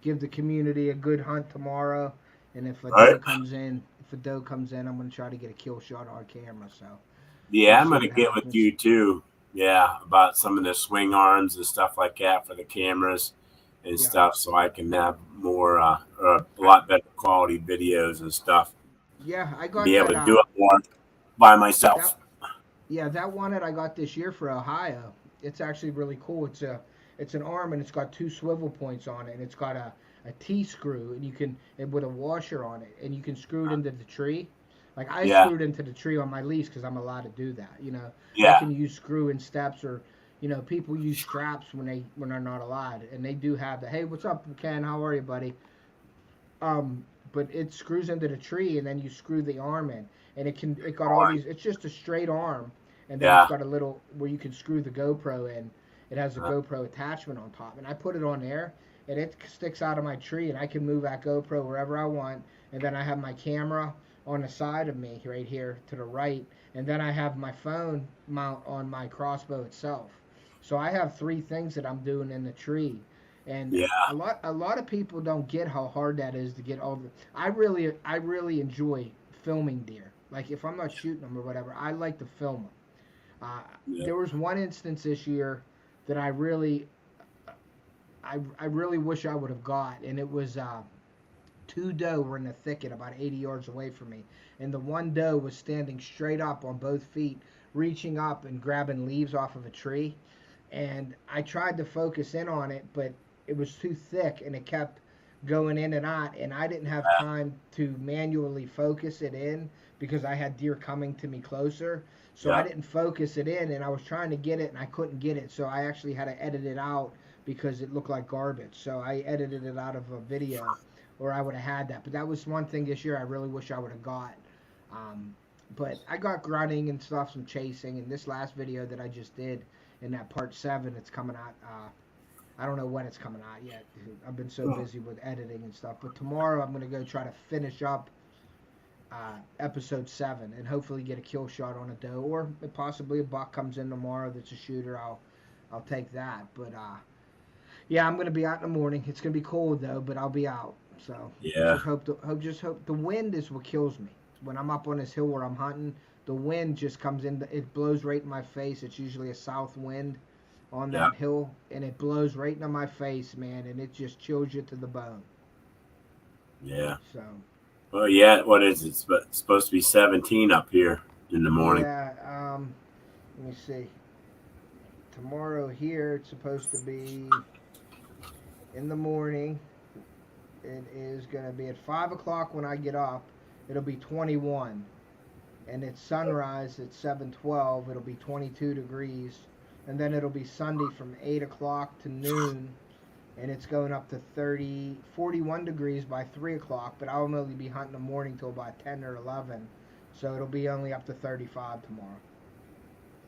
S1: give the community a good hunt tomorrow. And if a
S5: Right.
S1: doe comes in, I'm gonna try to get a kill shot on camera. So
S5: Yeah,
S1: we'll
S5: I'm
S1: see
S5: gonna
S1: what
S5: get with
S1: happens.
S5: you too. Yeah, about some of the swing arms and stuff like that for the cameras and
S1: Yeah,
S5: stuff, so I can have more, a
S1: I
S5: lot better quality videos and stuff,
S1: yeah I
S5: and
S1: got
S5: be able
S1: that
S5: to do it more by myself.
S1: that yeah that one that I got this year for Ohio. It's actually really cool. It's an arm and it's got two swivel points on it and it's got a T screw and you can with a washer on it and you can screw it into the tree. Like I
S5: Yeah.
S1: screwed into the tree on my lease because I'm allowed to do that. You know, I
S5: Yeah.
S1: can use screw in steps, or you know, people use straps when they're not allowed, and they do have the hey, what's up, Ken? How are you, buddy? But it screws into the tree, and then you screw the arm in, and it got all these. It's just a straight arm, and then it's
S5: Yeah.
S1: got a little where you can screw the GoPro in. It has a
S5: Uh,
S1: GoPro attachment on top, and I put it on there, and it sticks out of my tree, and I can move that GoPro wherever I want, and then I have my camera on the side of me right here to the right, and then I have my phone mount on my crossbow itself. So I have three things that I'm doing in the tree, and
S5: Yeah.
S1: a lot of people don't get how hard that is to get all the. I really enjoy filming deer. Like if I'm not shooting them or whatever, I like to film them.
S5: Yeah.
S1: There was one instance this year that I really wish I would have got, and it was two doe were in the thicket about 80 yards away from me, and the one doe was standing straight up on both feet, reaching up and grabbing leaves off of a tree, and I tried to focus in on it, but it was too thick and it kept going in and out, and I didn't have time to manually focus it in because I had deer coming to me closer. So I
S5: Yeah.
S1: didn't focus it in, and I was trying to get it and I couldn't get it. So I actually had to edit it out because it looked like garbage. So I edited it out of a video, or I would have had that. But that was one thing this year I really wish I would have got. Um, but I got grunting and stuff, some chasing, and this last video that I just did in that part 7, it's coming out. I don't know when it's coming out yet. I've been so busy with editing and stuff. But tomorrow I'm going to go try to finish up episode 7 and hopefully get a kill shot on a doe, or possibly a buck comes in tomorrow that's a shooter. I'll take that. But yeah, I'm going to be out in the morning. It's going to be cold though, but I'll be out. So
S5: Yeah.
S1: just hope the wind is what kills me. When I'm up on this hill where I'm hunting, the wind just comes in. It blows right in my face. It's usually a south wind on
S5: Yeah.
S1: that hill, and it blows right into my face, man, and it just chills you to the bone.
S5: Yeah.
S1: So
S5: Well, yeah. What is it? It's supposed to be 17 up here in the morning.
S1: yeah, let me see. Tomorrow here it's supposed to be in the morning. It is going to be at 5 o'clock when I get up. It'll be 21. And at sunrise at 7:12, it'll be 22 degrees. And then it'll be Sunday from 8 o'clock to noon. And it's going up to 41 degrees by 3 o'clock. But I'll only be hunting in the morning till about 10 or 11. So it'll be only up to 35 tomorrow.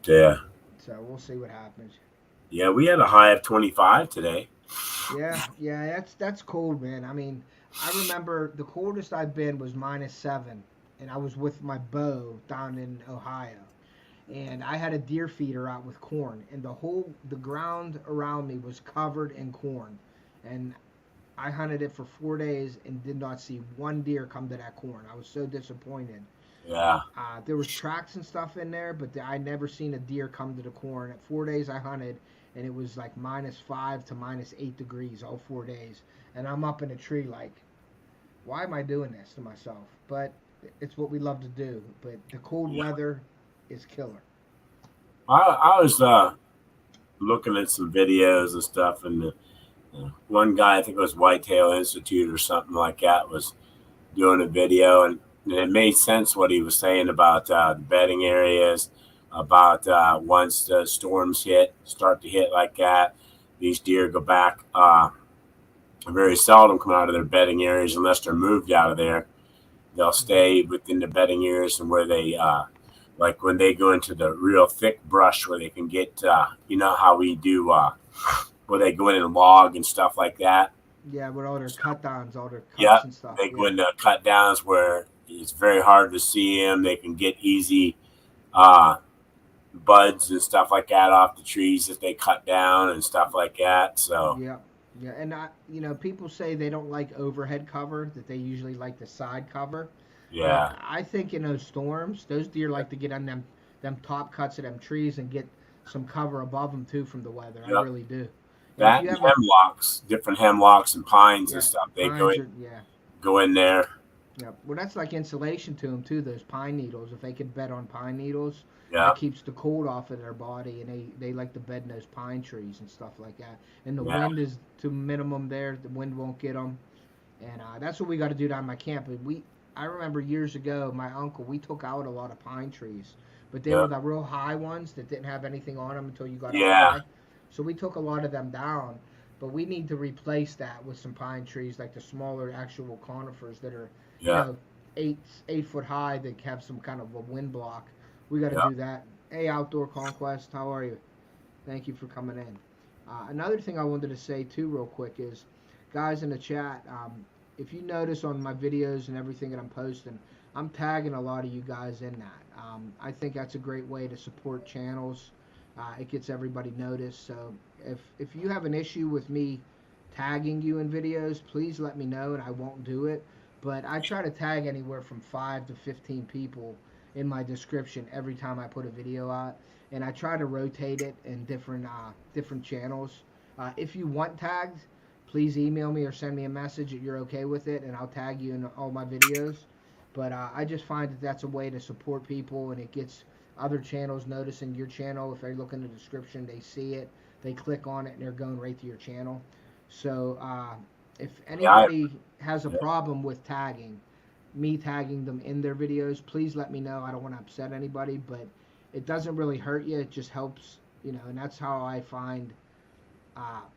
S5: Yeah.
S1: So we'll see what happens.
S5: Yeah. We had a high of 25 today.
S1: Yeah, that's cold, man. I mean, I remember the coldest I've been was -7, and I was with my bow down in Ohio, and I had a deer feeder out with corn, and the ground around me was covered in corn, and I hunted it for 4 days and did not see one deer come to that corn. I was so disappointed.
S5: Yeah.
S1: There was tracks and stuff in there, but I never seen a deer come to the corn. At 4 days I hunted, and it was like -5 to -8 degrees all 4 days. And I'm up in a tree like, why am I doing this to myself? But it's what we love to do. But the cold weather is killer.
S5: I was looking at some videos and stuff, and one guy, I think it was Whitetail Institute or something like that, was doing a video, and it made sense what he was saying about the bedding areas, about once the storms start to hit like that, these deer go back. Very seldom come out of their bedding areas unless they're moved out of there. They'll stay within the bedding areas, and where they like when they go into the real thick brush where they can get you know how we do where they go in and log and stuff like that.
S1: Yeah, with all their cut downs, all their cuts
S5: Yeah,
S1: and stuff.
S5: they go into cut downs where it's very hard to see them. They can get easy buds and stuff like that off the trees if they cut down and stuff like that. So
S1: Yeah, and people say they don't like overhead cover; that they usually like the side cover.
S5: yeah,
S1: But I think in those storms, those deer like to get on them top cuts of them trees and get some cover above them too from the weather.
S5: Yep.
S1: I really do.
S5: that and hemlocks, different hemlocks and pines and stuff. They go in there.
S1: Yeah, well, that's like insulation to them too. Those pine needles. If they could bed on pine needles,
S5: Yeah,
S1: that keeps the cold off of their body, and they like to bed in those pine trees and stuff like that. And the wind is to minimum there. The wind won't get them, and that's what we got to do down my camp. I remember years ago, my uncle, we took out a lot of pine trees, but they were
S5: Yeah.
S1: the real high ones that didn't have anything on them until you got up
S5: Yeah.
S1: high. So we took a lot of them down, but we need to replace that with some pine trees, like the smaller actual conifers that are, you
S5: Yeah.
S1: know, 8 foot high that have some kind of a wind block. We got to
S5: Yeah.
S1: do that. Hey, Outdoor Conquest, how are you? Thank you for coming in. Another thing I wanted to say too, real quick, is guys in the chat. If you notice on my videos and everything that I'm posting, I'm tagging a lot of you guys in that. I think that's a great way to support channels. It gets everybody noticed. So if you have an issue with me tagging you in videos, please let me know, and I won't do it. But I try to tag anywhere from 5 to 15 people in my description every time I put a video out, and I try to rotate it in different channels. If you want tagged, please email me or send me a message that you're okay with it, and I'll tag you in all my videos. But I just find that that's a way to support people, and it gets other channels noticing your channel. If they look in the description, they see it, they click on it, and they're going right to your channel. So if
S5: Yeah.
S1: anybody has a problem with me tagging them in their videos, please let me know. I don't want to upset anybody, but it doesn't really hurt you. It just helps, and that's how I find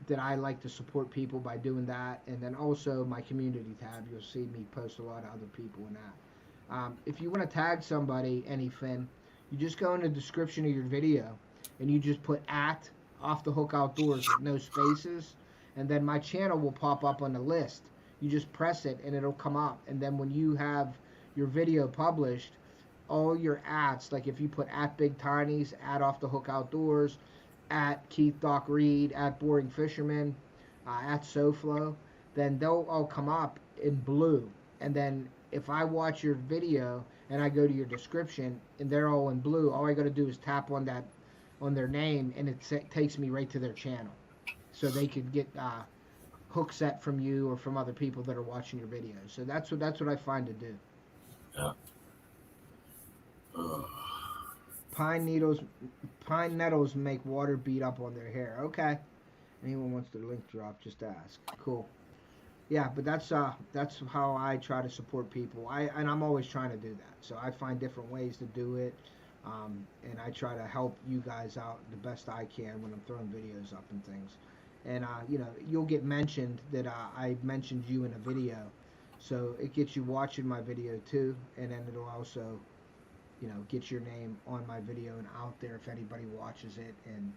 S1: that I like to support people by doing that. And then also my community tab, you'll see me post a lot of other people in that. If you want to tag somebody, anything, you just go in the description of your video and you just put at Off the Hook Outdoors with no spaces, and then my channel will pop up on the list. You just press it and it'll come up, and then when you have your video published, all your ads, like if you put at Big Tiny's, at Off the Hook Outdoors, at Keith Doc Reed, at Boring Fisherman, at SoFlo, then they'll all come up in blue. And then if I watch your video and I go to your description and they're all in blue, all I got to do is tap on their name, and it takes me right to their channel, so they could get hook set from you or from other people that are watching your videos. So that's what I find to do.
S5: Yeah.
S1: Pine nettles make water beat up on their hair. Okay. Anyone wants their link drop, just ask. Cool. Yeah, but that's how I try to support people. And I'm always trying to do that. So I find different ways to do it, and I try to help you guys out the best I can when I'm throwing videos up and things. And you'll get mentioned that I mentioned you in a video, so it gets you watching my video too, and then it'll also get your name on my video and out there. If anybody watches it and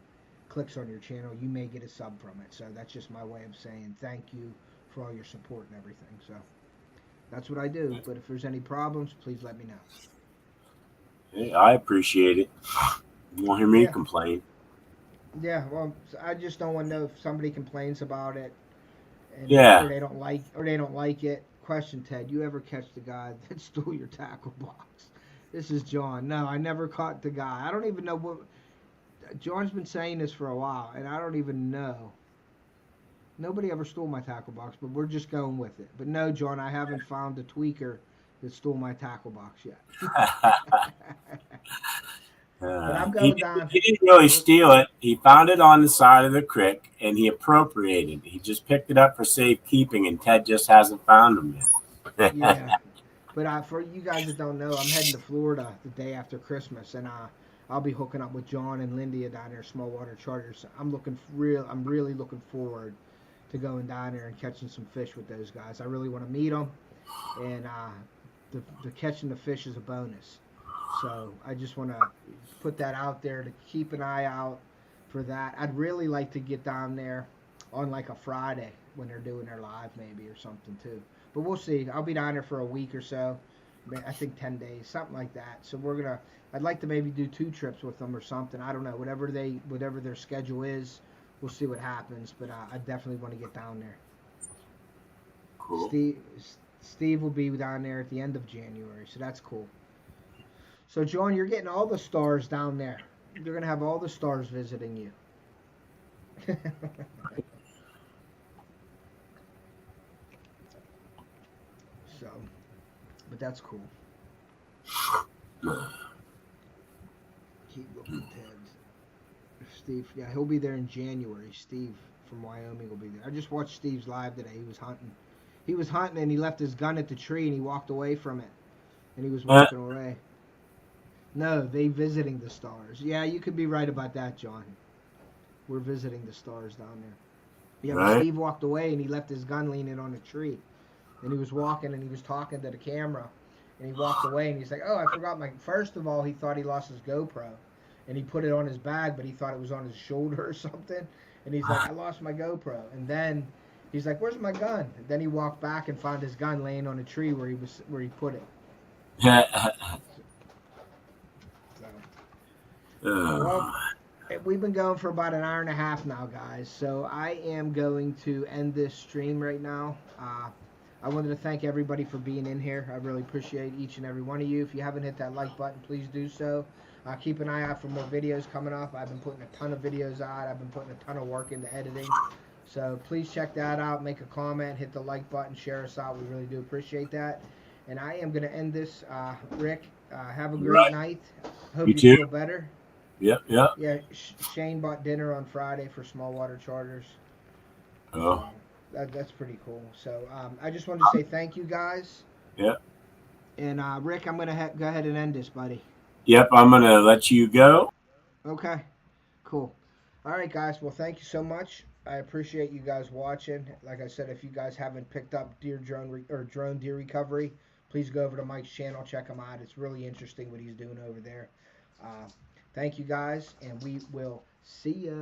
S1: clicks on your channel, you may get a sub from it. So that's just my way of saying thank you for all your support and everything. So that's what I do. But if there's any problems, please let me know.
S5: Hey, I appreciate it. You won't hear me complain.
S1: Yeah, well, I just don't want to know if somebody complains about it, and or they don't like it. Question, Ted, you ever catch the guy that stole your tackle box? This is John. No, I never caught the guy. I don't even know what. John's been saying this for a while, and I don't even know. Nobody ever stole my tackle box, but we're just going with it. But no, John, I haven't found the tweaker that stole my tackle box yet. But I'm going down.
S5: He didn't really steal it. He found it on the side of the creek, and he appropriated it. He just picked it up for safekeeping, and Ted just hasn't found him yet.
S1: Yeah. But for you guys that don't know, I'm heading to Florida the day after Christmas, and I'll be hooking up with John and Lindy down there, Small Water Charters. I'm really looking forward to going down there and catching some fish with those guys. I really want to meet them, and the catching the fish is a bonus. So I just want to put that out there to keep an eye out for that. I'd really like to get down there on like a Friday when they're doing their live maybe or something too. But we'll see. I'll be down there for a week or so. I think 10 days, something like that. So I'd like to maybe do 2 trips with them or something. I don't know. Whatever their schedule is, we'll see what happens. But I definitely want to get down there.
S5: Cool.
S1: Steve will be down there at the end of January, so that's cool. So, John, you're getting all the stars down there. You're going to have all the stars visiting you. So, but that's cool. Keep looking, Ted. Steve, yeah, he'll be there in January. Steve from Wyoming will be there. I just watched Steve's live today. He was hunting. He was hunting and he left his gun at the tree and he walked away from it. And he was walking away. No, they visiting the stars. Yeah, you could be right about that, John. We're visiting the stars down there. Yeah, but
S5: Right.
S1: Steve walked away and he left his gun leaning on a tree. And he was walking and he was talking to the camera. And he walked away and he's like, oh, I forgot my... First of all, he thought he lost his GoPro. And he put it on his bag, but he thought it was on his shoulder or something. And he's like, I lost my GoPro. And then he's like, where's my gun? And then he walked back and found his gun laying on a tree where he put it. Well, we've been going for about an hour and a half now, guys. So I am going to end this stream right now. I wanted to thank everybody for being in here. I really appreciate each and every one of you. If you haven't hit that like button, please do so. Keep an eye out for more videos coming up. I've been putting a ton of videos out. I've been putting a ton of work into editing. So please check that out. Make a comment. Hit the like button. Share us out. We really do appreciate that. And I am going to end this. Rick, have a great night. Hope you feel better.
S5: Yep.
S1: Yeah, Shane bought dinner on Friday for small water charters.
S5: Oh.
S1: That's pretty cool. So I just wanted to say thank you, guys.
S5: Yep.
S1: And Rick, I'm going to go ahead and end this, buddy.
S5: Yep, I'm going to let you go.
S1: Okay, cool. All right, guys. Well, thank you so much. I appreciate you guys watching. Like I said, if you guys haven't picked up drone deer recovery, please go over to Mike's channel. Check him out. It's really interesting what he's doing over there. Thank you, guys, and we will see ya.